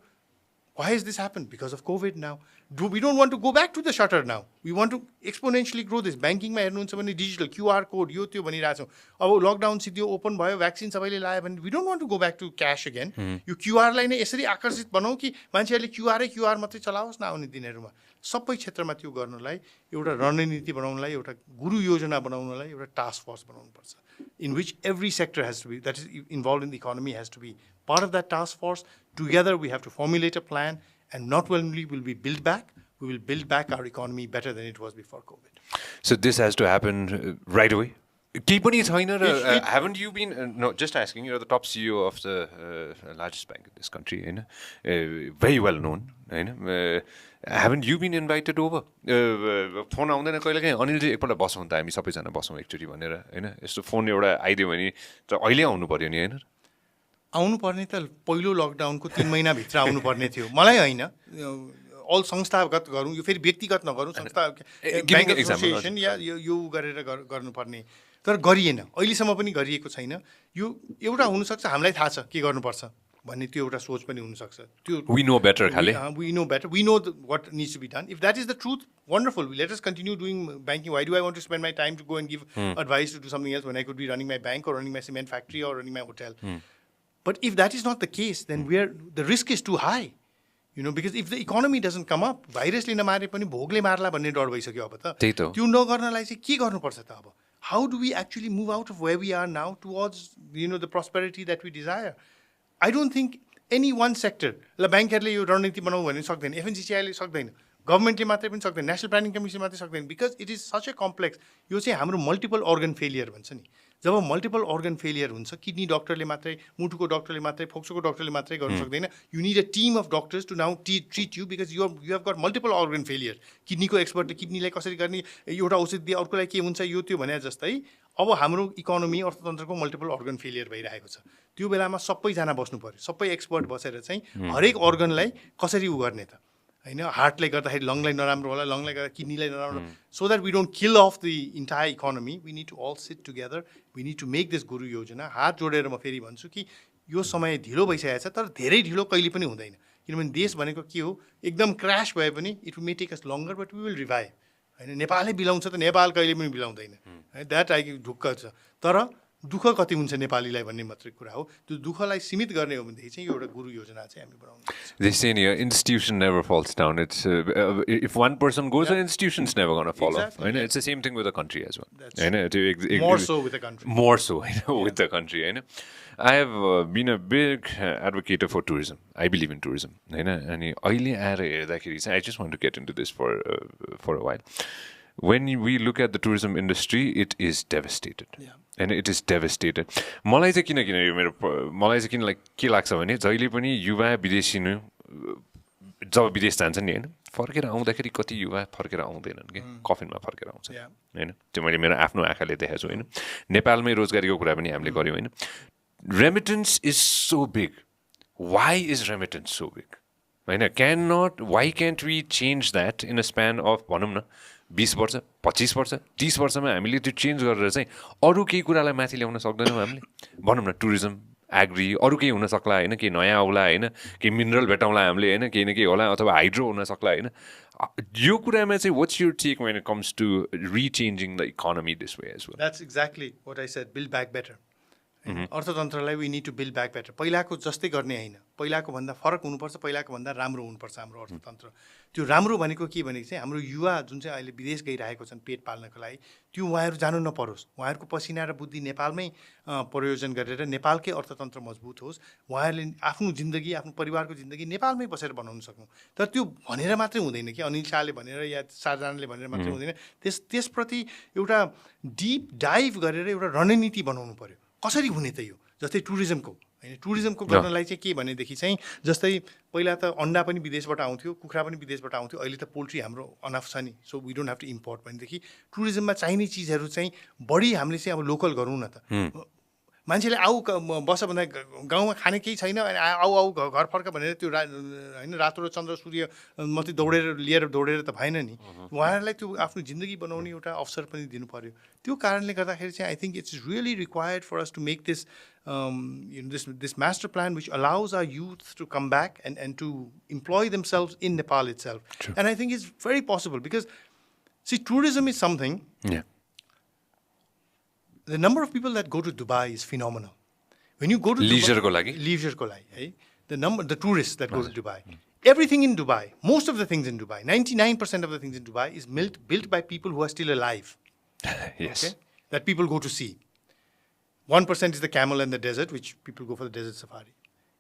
Why has this happened? Because of COVID now. We don't want to go back to the shutter now. We want to exponentially grow this. ब्याङ्किङमा हेर्नुहुन्छ भने digital QR code यो त्यो भनिरहेछौँ. अब lockdown सिद्धो, open भयो, vaccine सबैले लायो भने we don't want to go back to cash again. यो क्युआरलाई नै यसरी आकर्षित बनाऊ कि मान्छेहरूले क्युआर मात्रै चलाओस् न आउने दिनहरूमा. सबै क्षेत्रमा त्यो गर्नलाई एउटा रणनीति बनाउनलाई एउटा गुरु योजना बनाउनलाई एउटा टास्क फोर्स बनाउनुपर्छ in which every sector has to be, that is involved in the economy, has to be part of that task force. Together we have to formulate a plan, and not only will we build back, we will build back our economy better than it was before COVID. So this has to happen right away? Haven't you been, no, just asking, you're the top CEO of the largest bank in this country, very well known, haven't you been invited over? Phone आउँदैन कहिले काहीँ अनिलजी एकपल्ट बसौँ त हामी सबैजना बसौँ एकचोटि भनेर होइन यस्तो फोन एउटा आइदियो भने त अहिले आउनु पर्यो नि होइन आउनुपर्ने त पहिलो लकडाउनको 3 महिनाभित्र आउनुपर्ने थियो मलाई होइन अल संस्थागत गरौँ यो फेरि व्यक्तिगत नगरौँ संस्था ब्याङ्क एसोसिएसन या यो गरेर गर्नुपर्ने तर गरिएन अहिलेसम्म पनि गरिएको छैन यो एउटा हुनसक्छ हामीलाई थाहा छ के गर्नुपर्छ भन्ने त्यो एउटा सोच पनि हुनसक्छ त्यो we know better खाले we know better we know what needs to be done if that is the truth wonderful let us continue doing banking why do I want to spend my time to go and give advice to do something else when I could be running my bank or running my cement factory or running my hotel but if that is not the case then the risk is too high because if the economy doesn't come up virus ले नमारे पनि भोगले Marla भन्ने डर भइसक्यो अब त त्यो नगर्नलाई चाहिँ के गर्नुपर्छ त अब how do we actually move out of where we are now towards the prosperity that we desire I don't think any one sector ल ब्याङ्कहरूले यो रणनीति बनाऊ भन्ने सक्दैन एफएनसिसिआईले सक्दैन गभर्मेन्टले मात्रै पनि सक्दैन नेसनल प्लानिङ कमिसन मात्रै सक्दैन because it is such A complex यो चाहिँ हाम्रो मल्टिपल अर्गन फेलियर भन्छ नि जब मल्टिपल अर्गन फेलियर हुन्छ किडनी डक्टरले मात्रै मुटुको डक्टरले मात्रै फोक्सोको डक्टरले मात्रै गर्न सक्दैन you need a team of doctors to now treat you because you have got multiple organ failure किडनीको एक्सपर्टले किडनीलाई कसरी गर्ने एउटा औषधि दिए अर्कोलाई के हुन्छ यो त्यो भने जस्तै अब हाम्रो इकोनोमी अर्थतन्त्रको मल्टिपल अर्गन फेलियर भइरहेको छ त्यो बेलामा सबैजना बस्नु पऱ्यो सबै एक्सपर्ट बसेर चाहिँ हरेक अर्गनलाई कसरी उ गर्ने त होइन हार्टले गर्दाखेरि लङलाई नराम्रो होला लङलाई गर्दा किडनीलाई नराम्रो so that we don't kill off the entire economy we need to all sit together we need to make this guru yojana हात जोडेर म फेरि भन्छु कि यो समय ढिलो भइसकेको छ तर धेरै ढिलो कहिले पनि हुँदैन किनभने देश भनेको के हो एकदम क्रास भए पनि it will may take us longer but we will revive होइन नेपालले बिलाउँछ त नेपाल कहिले पनि बिलाउँदैन है द्याट आई ढुक्क छ तर दुःख कति हुन्छ नेपालीलाई भन्ने मात्रै कुरा हो त्यो दुःखलाई सीमित गर्ने हो भनेदेखि चाहिँ यो एउटा गुरु योजना चाहिँ हामी बनाउनु They say here, institution never falls down. It's if one person goes, the institution's never going to fall off. It's the same thing with the country as well. More so with the country. More so with the country. I have been a big advocate for tourism. I believe in tourism. And I just want to get into this for a while. When we look at the tourism industry, it is devastated. Yeah. And it is devastated. मलाई चाहिँ किन like के लाग्छ भने जहिले पनि युवा विदेशी जब विदेश जान्छन् नि होइन फर्केर आउँदाखेरि कति युवा फर्केर आउँदैनन् कि कफिनमा फर्केर आउँछ होइन त्यो मैले मेरो आफ्नो आँखाले देखाएको छु होइन नेपालमै रोजगारीको कुरा पनि हामीले गऱ्यौँ होइन remittance is so big why is remittance so big होइन why can't we change that in a span of भनौँ न 20 वर्ष 25 वर्ष 30 वर्षमा हामीले त्यो चेन्ज गरेर चाहिँ अरू केही कुरालाई माथि ल्याउन सक्दैनौँ हामीले भनौँ न टुरिज्म एग्री अरू केही हुन सक्ला होइन केही नयाँ आउला होइन केही मिनरल भेटाउँला हामीले होइन केही न केही होला अथवा हाइड्रो हुन सक्ला होइन यो कुरामा चाहिँ what's your take when it comes to rechanging the economy this way as well that's exactly what I said build back better अर्थतन्त्रलाई we need to build back better पहिलाको जस्तै गर्ने होइन पहिलाको भन्दा फरक हुनुपर्छ पहिलाको भन्दा राम्रो हुनुपर्छ हाम्रो अर्थतन्त्र त्यो राम्रो भनेको के भनेको चाहिँ हाम्रो युवा जुन चाहिँ अहिले विदेश गइरहेको छन् पेट पाल्नको लागि त्यो उहाँहरू जानु नपरोस् उहाँहरूको पसिना र बुद्धि नेपालमै प्रयोजन गरेर नेपालकै अर्थतन्त्र मजबुत होस् उहाँहरूले आफ्नो जिन्दगी आफ्नो परिवारको जिन्दगी नेपालमै बसेर बनाउन सक्नु तर त्यो भनेर मात्रै हुँदैन कि अनिल शाहले भनेर या चारजनाले भनेर मात्रै हुँदैन त्यसप्रति एउटा डिप डाइभ गरेर एउटा रणनीति बनाउनु पर्यो कसरी हुने त यो जस्तै टुरिज्मको होइन टुरिज्मको गर्नलाई चाहिँ के भनेदेखि चाहिँ जस्तै पहिला त अन्डा पनि विदेशबाट आउँथ्यो कुखुरा पनि विदेशबाट आउँथ्यो अहिले त पोल्ट्री हाम्रो अनफ छ नि so we don't have to import भनेदेखि टुरिज्ममा चाहिने चिजहरू चाहिँ बढी हामीले चाहिँ अब लोकल गरौँ न त मान्छेले आऊ बस भन्दा गाउँमा खाने केही छैन आऊ घर फर्क भनेर त्यो होइन रातो र चन्द्र सूर्य मात्रै दौडेर त भएन नि उहाँहरूलाई त्यो आफ्नो जिन्दगी बनाउने एउटा अवसर पनि दिनु पर्यो त्यो कारणले गर्दाखेरि चाहिँ I think it's really required for us to make this this master plan which allows our youth to come back and to employ themselves in Nepal itself. True. And I think it's very possible because, see, tourism is something. Yeah. The number of people that go to Dubai is phenomenal. When you go to leisure Dubai, ko lagi, the tourists that go to Dubai, Everything in Dubai, most of the things in Dubai, 99% of the things in Dubai is built by people who are still alive. Yes. Okay? That people go to see. 1% is the camel and the desert, which people go for the desert safari.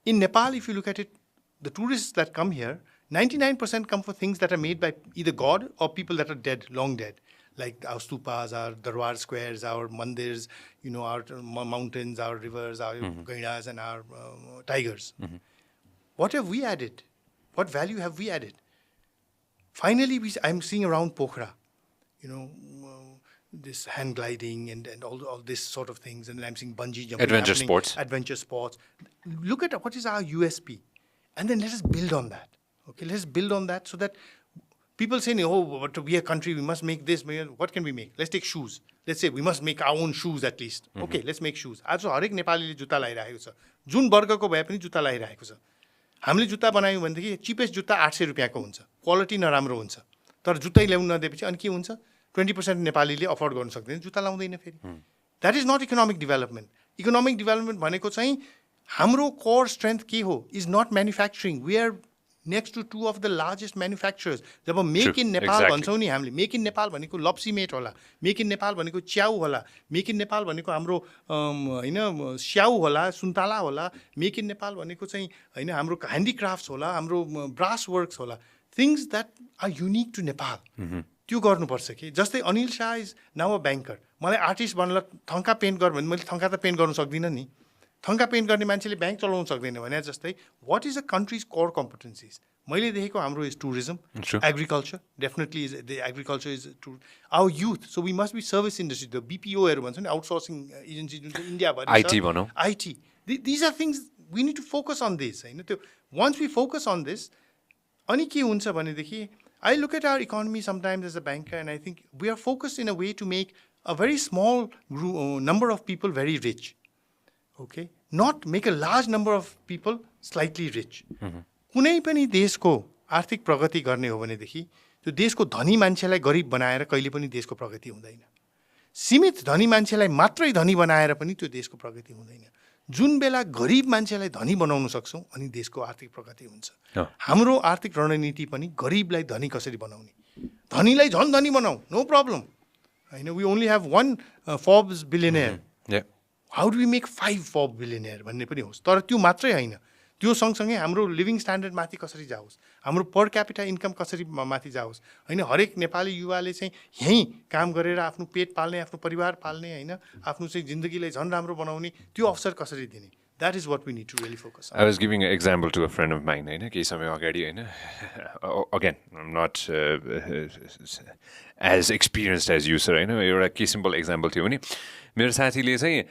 In Nepal, if you look at it, the tourists that come here, 99% come for things that are made by either God or people that are dead, long dead. Like our stupas, our darbar squares, our mandirs, our mountains, our rivers, our gaidas and our tigers. What have we added? What value have we added? Finally, I'm seeing around Pokhara, this hand gliding and all this sort of things. And then I'm seeing bungee jumping. Adventure sports. Adventure sports. Look at what is our USP. And then let us build on that. Okay, let's build on that so that people say, oh, to be a country, we must make this. What can we make? Let's take shoes. Let's say we must make our own shoes at least. Okay, let's make shoes. आज हरेक नेपालीले जुत्ता लगाइरहेको छ जुन वर्गको भए पनि जुत्ता लगाइरहेको छ हामीले जुत्ता बनायौँ भनेदेखि चिपेस्ट जुत्ता 800 रुपियाँको हुन्छ क्वालिटी नराम्रो हुन्छ तर जुत्तै ल्याउनु नदिएपछि अनि के हुन्छ 20% नेपालीले अफोर्ड गर्न सक्दैन जुत्ता लाउँदैन फेरि that is not economic development भनेको चाहिँ हाम्रो कोर स्ट्रेन्थ के हो is not manufacturing we are next to 2 of the largest manufacturers. जब मेक इन नेपाल भन्छौँ नि हामीले मेक इन नेपाल भनेको लप्सी मेट होला मेक इन नेपाल भनेको च्याउ होला मेक इन नेपाल भनेको हाम्रो होइन स्याउ होला सुन्तला होला मेक इन नेपाल भनेको चाहिँ होइन हाम्रो ह्यान्डिक्राफ्ट्स होला हाम्रो ब्रास वर्क्स होला things that are unique to Nepal त्यो गर्नुपर्छ कि जस्तै Anil Shah is now a banker मलाई आर्टिस्ट बन्नलाई थङ्का पेन्ट गर भने मैले थङ्का त पेन्ट गर्नु सक्दिनँ नि थङ्का पेन्ट गर्ने मान्छेले ब्याङ्क चलाउनु सक्दैन भने जस्तै what is a country's core competencies मैले देखेको हाम्रो is tourism agriculture definitely is the agriculture is to our youth so we must be service industry the बिपिओहरू भन्छ नि आउटसोर्सिङ एजेन्सी जुन चाहिँ इन्डियाभरि आइटी भनौँ IT these are things we need to focus on this होइन त्यो once we focus on this अनि के हुन्छ भनेदेखि I look at our economy sometimes as a banker and I think we are focused in a way to make a very small number of people very rich. Okay? Not make a large number of people slightly rich. कुनै पनि देशको आर्थिक प्रगति गर्ने हो भनेदेखि त्यो देशको धनी मान्छेलाई गरिब बनाएर कहिले पनि देशको प्रगति हुँदैन सीमित धनी मान्छेलाई मात्रै धनी बनाएर पनि त्यो देशको प्रगति हुँदैन जुन बेला गरिब मान्छेलाई धनी बनाउन सक्छौँ अनि देशको आर्थिक प्रगति हुन्छ हाम्रो आर्थिक रणनीति पनि गरिबलाई धनी कसरी बनाउने धनीलाई झन् धनी बनाऊ नो प्रब्लम होइन we only have 1 Forbes billionaire how do we make 5 Forbes billionaire भन्ने पनि होस् तर त्यो मात्रै होइन त्यो सँगसँगै हाम्रो लिभिङ स्ट्यान्डर्ड माथि कसरी जाओस् हाम्रो पर क्यापिटा इन्कम कसरी माथि जाओस् होइन हरेक नेपाली युवाले चाहिँ यहीँ काम गरेर आफ्नो पेट पाल्ने आफ्नो परिवार पाल्ने होइन आफ्नो चाहिँ जिन्दगीलाई झन् राम्रो बनाउने त्यो अवसर कसरी दिने that is what we need to really focus I was giving example to a friend of mine होइन केही समय अगाडि होइन again not as experienced as user होइन एउटा के सिम्पल एक्जाम्पल थियो भने मेरो साथीले चाहिँ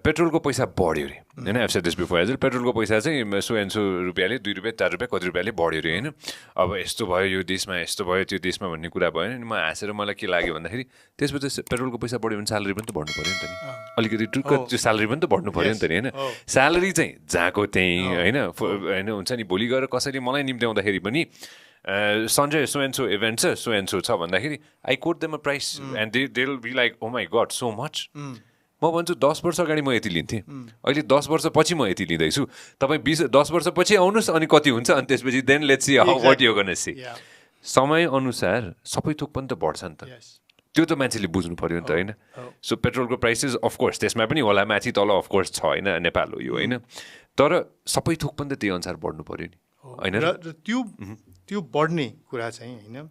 पेट्रोलको पैसा बढ्यो अरे होइन I said this before as पेट्रोलको पैसा चाहिँ सो एन्ड सो रुपियाँले 2 रुपियाँ 4 रुपियाँ कति रुपियाँले बढ्यो अरे होइन अब यस्तो भयो यो देशमा यस्तो भयो त्यो देशमा भन्ने कुरा भयो नि म हाँसेर मलाई के लाग्यो भन्दाखेरि त्यसपछि पेट्रोलको पैसा बढ्यो भने स्यालेरी पनि त बढ्नु पऱ्यो नि त नि अलिकति टुक्क त्यो स्यालेरी पनि त बढ्नु पऱ्यो नि त नि होइन स्यालेरी चाहिँ जहाँको त्यहीँ होइन हुन्छ नि भोलि गएर कसैले मलाई निम्त्याउँदाखेरि पनि Sanjay so and so event छ भन्दाखेरि I quote them a price and they will be like oh my god so much म भन्छु 10 वर्ष अगाडि म यति लिन्थेँ अहिले 10 वर्षपछि म यति लिँदैछु तपाईँ 10 वर्षपछि आउनुहोस् अनि कति हुन्छ अनि त्यसपछि then let's see how what you gonna see समय अनुसार सबै थोक पनि त बढ्छ नि त त्यो त मान्छेले बुझ्नु पऱ्यो नि त होइन सो पेट्रोलको प्राइसेस अफकोर्स त्यसमा पनि होला माथि तल अफकोर्स छ होइन नेपाल हो यो होइन तर सबै थोक पनि त त्यही अनुसार बढ्नु पऱ्यो नि होइन र त्यो बढ्ने कुरा चाहिँ होइन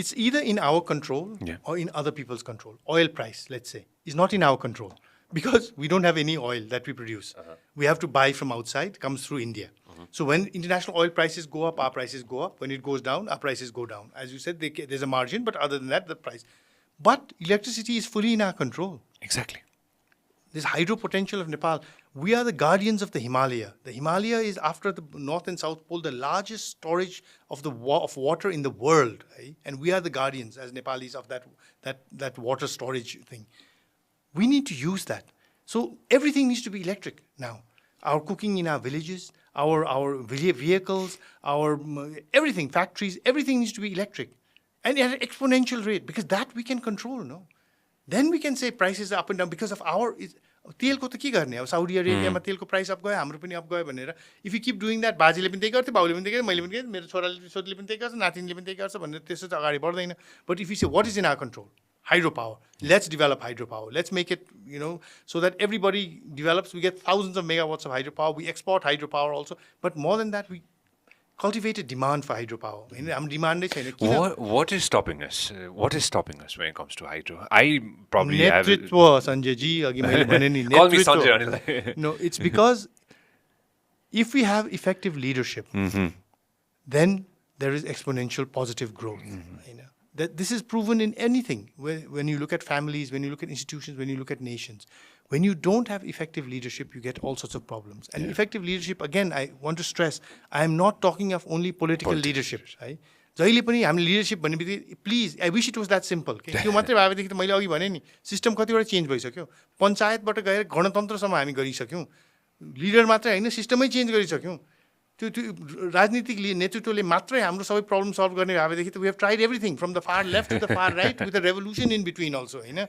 it's either in our control or in other people's control. Oil price, let's say, is not in our control because we don't have any oil that we produce. We have to buy from outside, comes through India. So when international oil prices go up, our prices go up. When it goes down, our prices go down. As you said, there's a margin, but other than that, the price. But electricity is fully in our control. Exactly. This hydro potential of Nepal, we are the guardians of the Himalaya. The Himalaya is, after the North and South Pole, the largest storage of water in the world. Right? And we are the guardians, as Nepalis, of that water storage thing. We need to use that. So everything needs to be electric now. Our cooking in our villages, our vehicles, our everything, factories, everything needs to be electric. And at an exponential rate, because that we can control, no? Then we can say prices are up and down because of तेलको त के गर्ने अब Saudi अरेबियामा तेलको price up गयो हाम्रो पनि up गयो भनेर if you keep doing that बाजेले पनि त्यही गर्थ्यो बाउले पनि त्यही गर्थ्यो मैले पनि मेरो छोरीले पनि त्यही गर्छ नातिनीले पनि त्यही गर्छ भनेर त्यसो चाहिँ अगाडि बढ्दैन but if you say what is in our control hydropower. Let's develop hydropower. Let's make it, so that everybody develops. We get thousands of megawatts of hydropower. We export hydropower also. But more than that, we cultivate a demand for hydropower. I'm demanding. What is stopping us? What is stopping us when it comes to hydro? I probably have... Sanjay ji. Call me Sanjay. No, it's because if we have effective leadership, then there is exponential positive growth. That this is proven in anything. When you look at families, when you look at institutions, when you look at nations, when you don't have effective leadership, you get all sorts of problems. And effective leadership, again, I want to stress, I am not talking of only political leadership. Right? जहिले पनि हामीले leadership भन्ने बित्तिकै please I wish it was that simple त्यो मात्रै भएदेखि त मैले अघि भने नि सिस्टम कतिवटा चेन्ज भइसक्यो पञ्चायतबाट गएर गणतन्त्रसम्म हामी गरिसक्यौँ लिडर मात्रै होइन सिस्टमै चेन्ज गरिसक्यौँ त्यो राजनीतिक नेतृत्वले मात्रै हाम्रो सबै प्रब्लम सल्भ गर्ने भएदेखि त we have tried everything from the far left to the far right with the revolution in between also होइन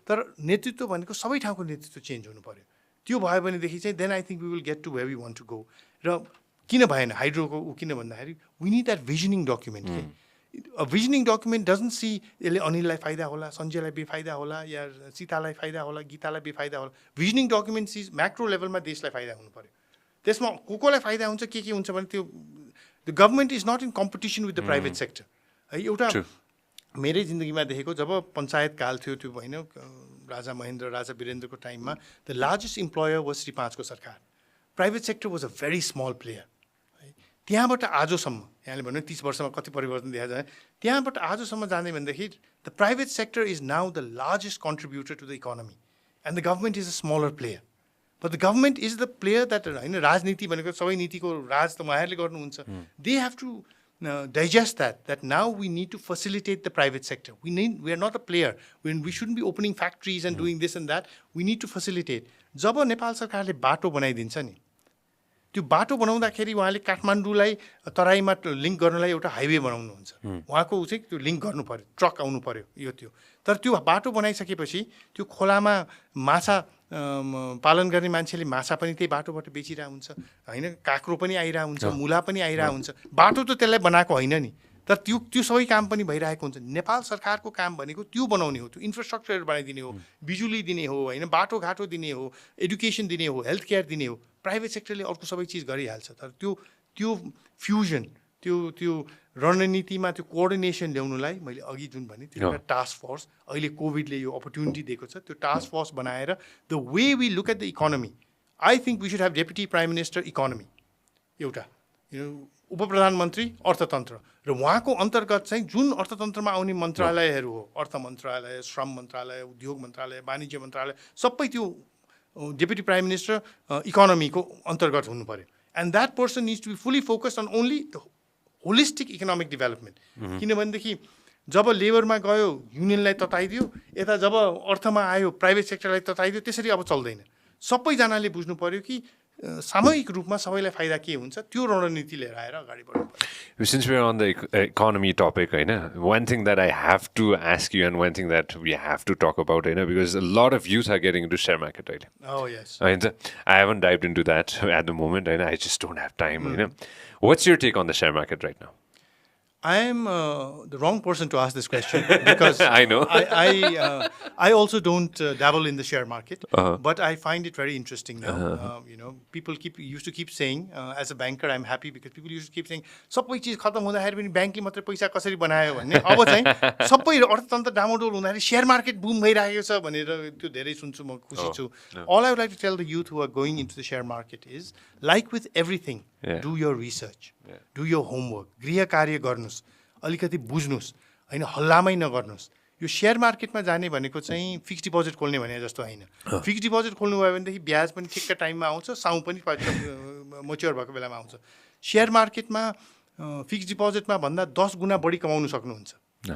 तर नेतृत्व भनेको सबै ठाउँको नेतृत्व चेन्ज हुनु पऱ्यो त्यो भयो भनेदेखि चाहिँ then I think we will get to where we want to go र किन भएन हाइड्रोको किन भन्दाखेरि we need that visioning document के भिजनिङ डकुमेन्ट डजन्ट सी यसले अनिललाई फाइदा होला सञ्जयलाई बेफाइदा होला या सीतालाई फाइदा होला गीतालाई बेफाइदा होला भिजनिङ डकुमेन्ट इज म्याक्रो लेभलमा देशलाई फाइदा हुनु पऱ्यो त्यसमा कोलाई फाइदा हुन्छ के हुन्छ भने त्यो the government is not in competition with the private sector है एउटा मेरै जिन्दगीमा देखेको जब पञ्चायत काल थियो त्यो होइन राजा महेन्द्र राजा वीरेन्द्रको टाइममा the largest employer was Shri 5 को सरकार private sector was a very small player है त्यहाँबाट आजसम्म यहाँले भन्नु 30 वर्षमा कति परिवर्तन देखा जाए त्यहाँबाट आजसम्म जाँदै भनेदेखि the private sector is now the largest contributor to the economy and the government is a smaller player but the government is the player that होइन राजनीति भनेको सबै नीतिको राज त उहाँहरूले गर्नुहुन्छ they have to digest that now we need to facilitate the private sector. We are not a player. We shouldn't be opening factories and doing this and that. We need to facilitate. जब नेपाल सरकारले बाटो बनाइदिन्छ नि त्यो बाटो बनाउँदाखेरि उहाँले काठमाडौँलाई तराईमा लिङ्क गर्नलाई एउटा हाइवे बनाउनुहुन्छ उहाँको चाहिँ त्यो लिङ्क गर्नु पऱ्यो ट्रक आउनु पऱ्यो यो त्यो तर त्यो बाटो बनाइसकेपछि त्यो खोलामा माछा पालन गर्ने मान्छेले माछा पनि त्यही बाटोबाट बेचिरहेको हुन्छ होइन काँक्रो पनि आइरहेको हुन्छ मुला पनि आइरहेको हुन्छ बाटो त त्यसलाई बनाएको होइन नि तर त्यो सबै काम पनि भइरहेको हुन्छ नेपाल सरकारको काम भनेको त्यो बनाउने हो त्यो इन्फ्रास्ट्रक्चर बनाइदिने हो बिजुली दिने हो होइन बाटोघाटो दिने हो एडुकेसन दिने हो हेल्थ केयर दिने हो प्राइभेट सेक्टरले अर्को सबै चिज गरिहाल्छ तर त्यो फ्युजन त्यो रणनीतिमा त्यो कोअर्डिनेसन ल्याउनुलाई मैले अघि जुन भने त्यो एउटा टास्क फोर्स अहिले कोभिडले यो अपर्च्युनिटी दिएको छ त्यो टास्क फोर्स बनाएर the way we look at the economy I think we should have deputy prime minister economy एउटा उप प्रधानमन्त्री अर्थतन्त्र र उहाँको अन्तर्गत चाहिँ जुन अर्थतन्त्रमा आउने मन्त्रालयहरू हो अर्थ मन्त्रालय श्रम मन्त्रालय उद्योग मन्त्रालय वाणिज्य मन्त्रालय सबै त्यो डेपुटी प्राइम मिनिस्टर इकोनोमीको अन्तर्गत हुनु पऱ्यो and that person needs to be fully focused on only the holistic economic development किनभनेदेखि जब लेबरमा गयो युनियनलाई तताइदियो यता जब अर्थमा आयो प्राइभेट सेक्टरलाई तताइदियो त्यसरी अब चल्दैन सबैजनाले बुझ्नु पऱ्यो कि सामूहिक रूपमा सबैलाई फाइदा के हुन्छ त्यो रणनीति लिएर आएर अगाडि बढ्नु Since we're on the economy topic, one thing that I have to ask you and one thing that we have to talk about, because a lot of youth are getting into share market, right? Oh, yes. I haven't dived into that at the moment, and I just don't have time. What's your take on the share market right now? I am the wrong person to ask this question because I know. I also don't dabble in the share market, but I find it very interesting now. People used to keep saying, as a banker, I'm happy because people used to keep saying, सबै चीज खत्म हुँदाखेरि पनि ब्याङ्कले मात्रै पैसा कसरी बनायो भन्ने अब चाहिँ सबै अर्थतन्त्र डामाडोल हुँदाखेरि शेयर मार्केट बुम भइरहेको छ भनेर त्यो धेरै सुन्छु म खुसी छु. All I would like to tell the youth who are going into the share market is, like with everything, do your research. Do your homework. गृह कार्य गर्नुस् अलिकति बुझ्नुस् होइन हल्लामै नगर्नुस् यो शेयर मार्केटमा जाने भनेको चाहिँ फिक्स्ड डिपोजिट खोल्ने भने जस्तो होइन फिक्स्ड डिपोजिट खोल्नु भयो भनेदेखि ब्याज पनि ठिक्क टाइममा आउँछ साउँ पनि मच्योर भएको बेलामा आउँछ शेयर मार्केटमा फिक्स्ड डिपोजिटमा भन्दा 10 गुणा बढी कमाउन सक्नुहुन्छ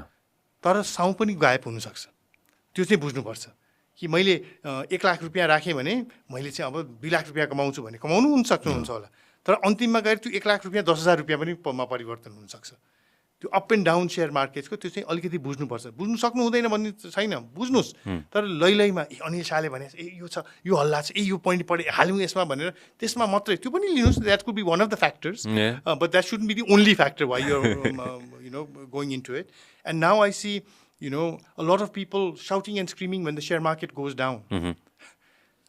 तर साउँ पनि गायब हुनसक्छ त्यो चाहिँ बुझ्नुपर्छ कि मैले 1 लाख रुपियाँ राखेँ भने मैले चाहिँ अब 2 लाख रुपियाँ कमाउँछु भने कमाउनु सक्नुहुन्छ होला तर अन्तिममा गएर त्यो 1 लाख रुपियाँ 10,000 रुपियाँ पनि परिवर्तन हुनसक्छ त्यो अप एन्ड डाउन सेयर मार्केट्सको त्यो चाहिँ अलिकति बुझ्नुपर्छ बुझ्नु सक्नु हुँदैन भन्ने छैन बुझ्नुहोस् तर लैलैमा अनिल शाहले भने यो छ यो हल्ला छ यो पोइन्ट पढे हाल्यौँ यसमा भनेर त्यसमा मात्रै त्यो पनि लिनुहोस् that could be one of the factors but that shouldn't be the only factor why you're going into it and now I see a lot of people shouting and screaming when the share market goes down.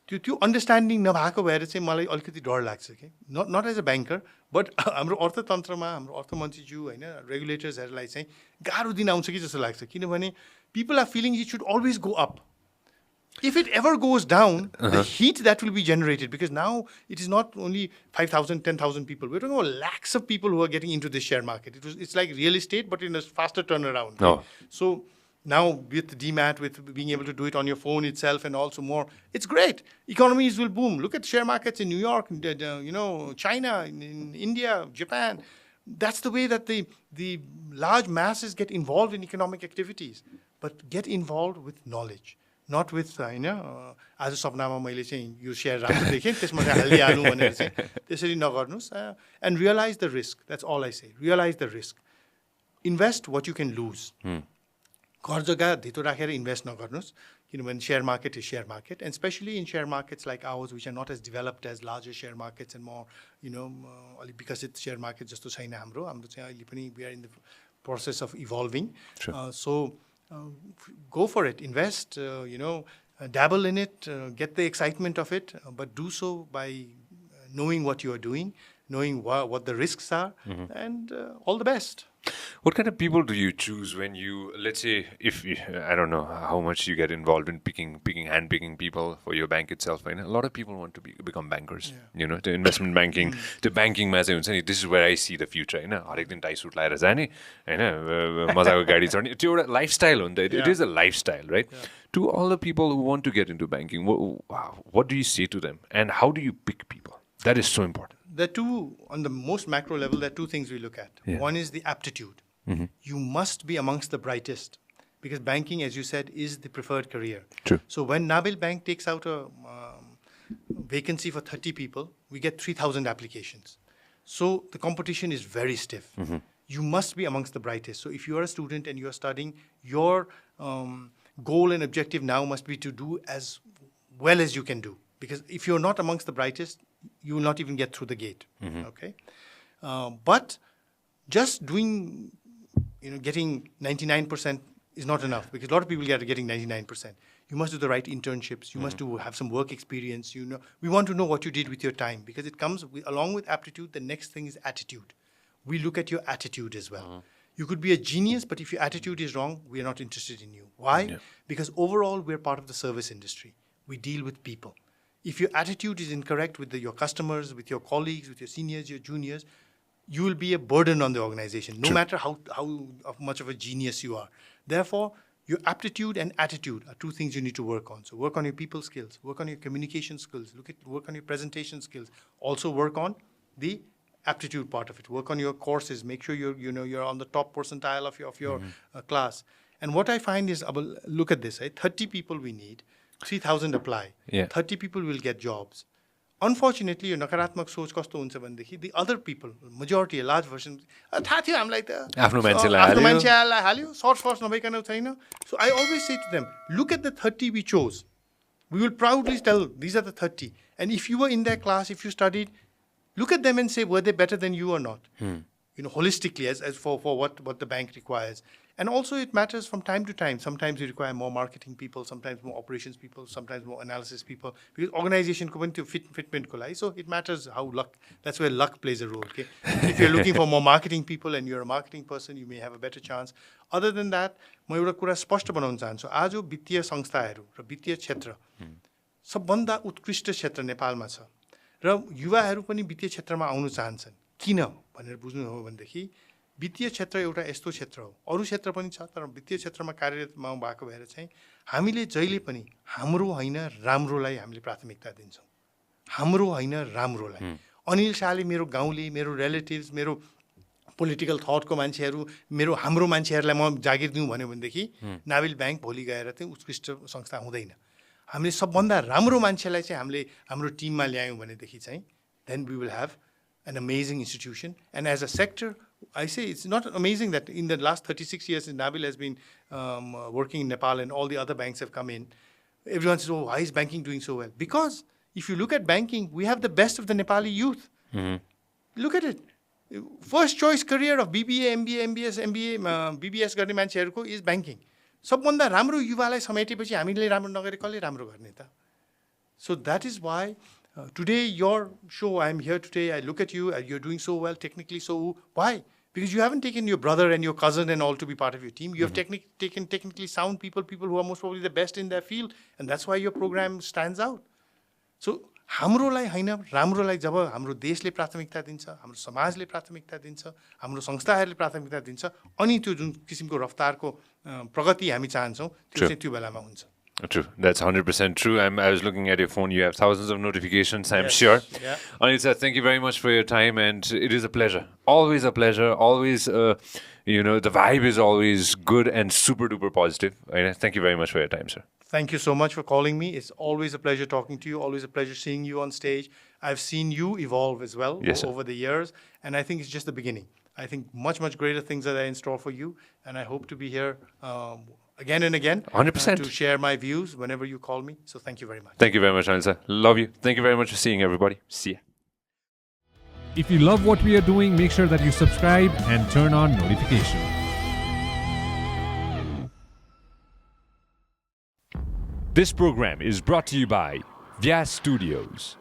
त्यो understanding नभएको भएर चाहिँ मलाई अलिकति डर लाग्छ कि not as a banker बट हाम्रो अर्थतन्त्रमा हाम्रो अर्थमन्त्रीज्यू होइन रेगुलेटर्सहरूलाई चाहिँ गाह्रो दिन आउँछ कि जस्तो लाग्छ किनभने people are feeling it should always go up if it ever goes down, the heat that will be generated, because now it is not only 5,000, 10,000 people. We're talking about lakhs of people who are getting into this share market. It's like real estate, but in a faster turnaround. So now with DMAT, with being able to do it on your phone itself and also more, it's great. Economies will boom. Look at share markets in New York, China, in India, Japan. That's the way that the large masses get involved in economic activities. But get involved with knowledge. Not with आज सपनामा मैले चाहिँ यो share राम्रो देखेँ त्यसमा चाहिँ हालिहालौँ भनेर चाहिँ त्यसरी नगर्नुहोस् and realise the risk that's all I say realise the risk invest what you can lose घर जग्गा धितो राखेर इन्भेस्ट नगर्नुहोस् किनभने share market is share market and specially in share markets like ours which are not as developed as larger share markets and म अलिक विकसित share market जस्तो छैन हाम्रो चाहिँ अहिले पनि we are in the process of evolving so go for it, invest, dabble in it, get the excitement of it, but do so by knowing what you are doing, knowing what the risks are, and all the best. What kind of people do you choose when you, let's say, if I don't know how much you get involved in handpicking people for your bank itself. A lot of people want to become bankers. To investment banking, to banking ma chai huncha ni, this is where I see the future. Harik din tie suit laera jane, mazako gadi chadne. त्यो एउटा lifestyle ho ni ta. It is a lifestyle, right? To all the people who want to get into banking, what do you say to them, and how do you pick people? That is so important. There are two, on the most macro level, there are two things we look at. One is the aptitude. You must be amongst the brightest because banking, as you said, is the preferred career. True. So when Nabil Bank takes out a vacancy for 30 people, we get 3,000 applications. So the competition is very stiff. You must be amongst the brightest. So if you are a student and you are studying, your goal and objective now must be to do as well as you can do. Because if you're not amongst the brightest, you will not even get through the gate. Okay, but just doing, getting 99% is not enough because a lot of people are getting 99%. You must do the right internships. You must have some work experience. We want to know what you did with your time because it comes along with aptitude. The next thing is attitude. We look at your attitude as well. You could be a genius, but if your attitude is wrong, we are not interested in you. Why? Because overall, we're part of the service industry. We deal with people. If your attitude is incorrect with your customers, with your colleagues, with your seniors, your juniors, you will be a burden on the organization, no matter how much of a genius you are. Therefore, your aptitude and attitude are two things you need to work on. So work on your people skills, work on your communication skills, work on your presentation skills. Also work on the aptitude part of it. Work on your courses. Make sure you're on the top percentile of your class. And what I find is, look at this, right? 30 people we need. 3,000 apply. 30 people will get jobs. Unfortunately, यो नकारात्मक सोच कस्तो हुन्छ भनेदेखि the other people, majority, a large version, थाहा थियो हामीलाई त आफ्नो मान्छेलाई हाल्यो सर्च नभइकन छैन. So I always say to them, look at the 30 we chose. We will proudly tell these are the 30. And if you were in their class, if you studied, look at them and say, were they better than you or not? Holistically, as for what the bank requires. And also it matters from time to time. Sometimes you require more marketing people, sometimes more operations people, sometimes more analysis people. Because organization ko pani tyo fitment ko lai. So it matters how that's where luck plays a role. Okay? If you're looking for more marketing people and you're a marketing person, you may have a better chance. Other than that, म एउटा कुरा स्पष्ट बनाउन चाहन्छु. आज वित्तीय संस्थाहरू र वित्तीय क्षेत्र सबभन्दा उत्कृष्ट क्षेत्र नेपालमा छ. र युवाहरू पनि वित्तीय क्षेत्रमा आउन चाहन्छन्. किन भनेर बुझ्नु हो भनेदेखि वित्तीय क्षेत्र एउटा यस्तो क्षेत्र हो. अरू क्षेत्र पनि छ तर वित्तीय क्षेत्रमा कार्यरत भएको भएर चाहिँ हामीले जहिले पनि हाम्रो होइन राम्रोलाई हामीले प्राथमिकता दिन्छौँ. हाम्रो होइन राम्रोलाई. अनिल शाहले मेरो गाउँले, मेरो रिलेटिभ्स, मेरो पोलिटिकल थटको मान्छेहरू, हाम्रो मान्छेहरूलाई म जागिर दिउँ भन्यो भनेदेखि नाबिल ब्याङ्क भोलि गएर चाहिँ उत्कृष्ट संस्था हुँदैन. हामीले सबभन्दा राम्रो मान्छेलाई चाहिँ हामीले हाम्रो टिममा ल्यायौँ भनेदेखि चाहिँ then we will have an amazing institution. And as a sector, I say it's not amazing that in the last 36 years, since Nabil has been working in Nepal and all the other banks have come in, everyone says, oh, why is banking doing so well? Because if you look at banking, we have the best of the Nepali youth. Look at it. First choice career of BBA, MBA, MBS, MBA, BBS गर्ने मान्छेहरूको is banking. सबभन्दा राम्रो युवालाई समेटेपछि हामीले राम्रो नगरे कसले राम्रो गर्ने त? So that is why today your show, I'm here today, I look at you, you're doing so well, technically so. Why? Because you haven't taken your brother and your cousin and all to be part of your team. You have taken technically sound people who are most probably the best in their field, and that's why your program stands out. So हाम्रोलाई हैन राम्रोलाई जब हाम्रो देशले प्राथमिकता दिन्छ, हाम्रो समाजले प्राथमिकता दिन्छ, हाम्रो संस्थाहरूले प्राथमिकता दिन्छ, अनि त्यो जुन किसिमको रफ्तारको प्रगति हामी चाहन्छौँ त्यो चाहिँ त्यो बेलामा हुन्छ. True. That's 100% true. I was looking at your phone. You have thousands of notifications, I'm sure. Yeah. Anil sir, thank you very much for your time, and it is a pleasure. Always a pleasure. Always, the vibe is always good and super duper positive. Thank you very much for your time, sir. Thank you so much for calling me. It's always a pleasure talking to you. Always a pleasure seeing you on stage. I've seen you evolve as well over the years, and I think it's just the beginning. I think much, much greater things are in store for you, and I hope to be here again and again 100%. to share my views whenever you call me. So thank you very much. Thank you very much, Anil sir. Love you. Thank you very much for seeing everybody. See ya. If you love what we are doing, make sure that you subscribe and turn on notifications. This program is brought to you by Vyas Studios.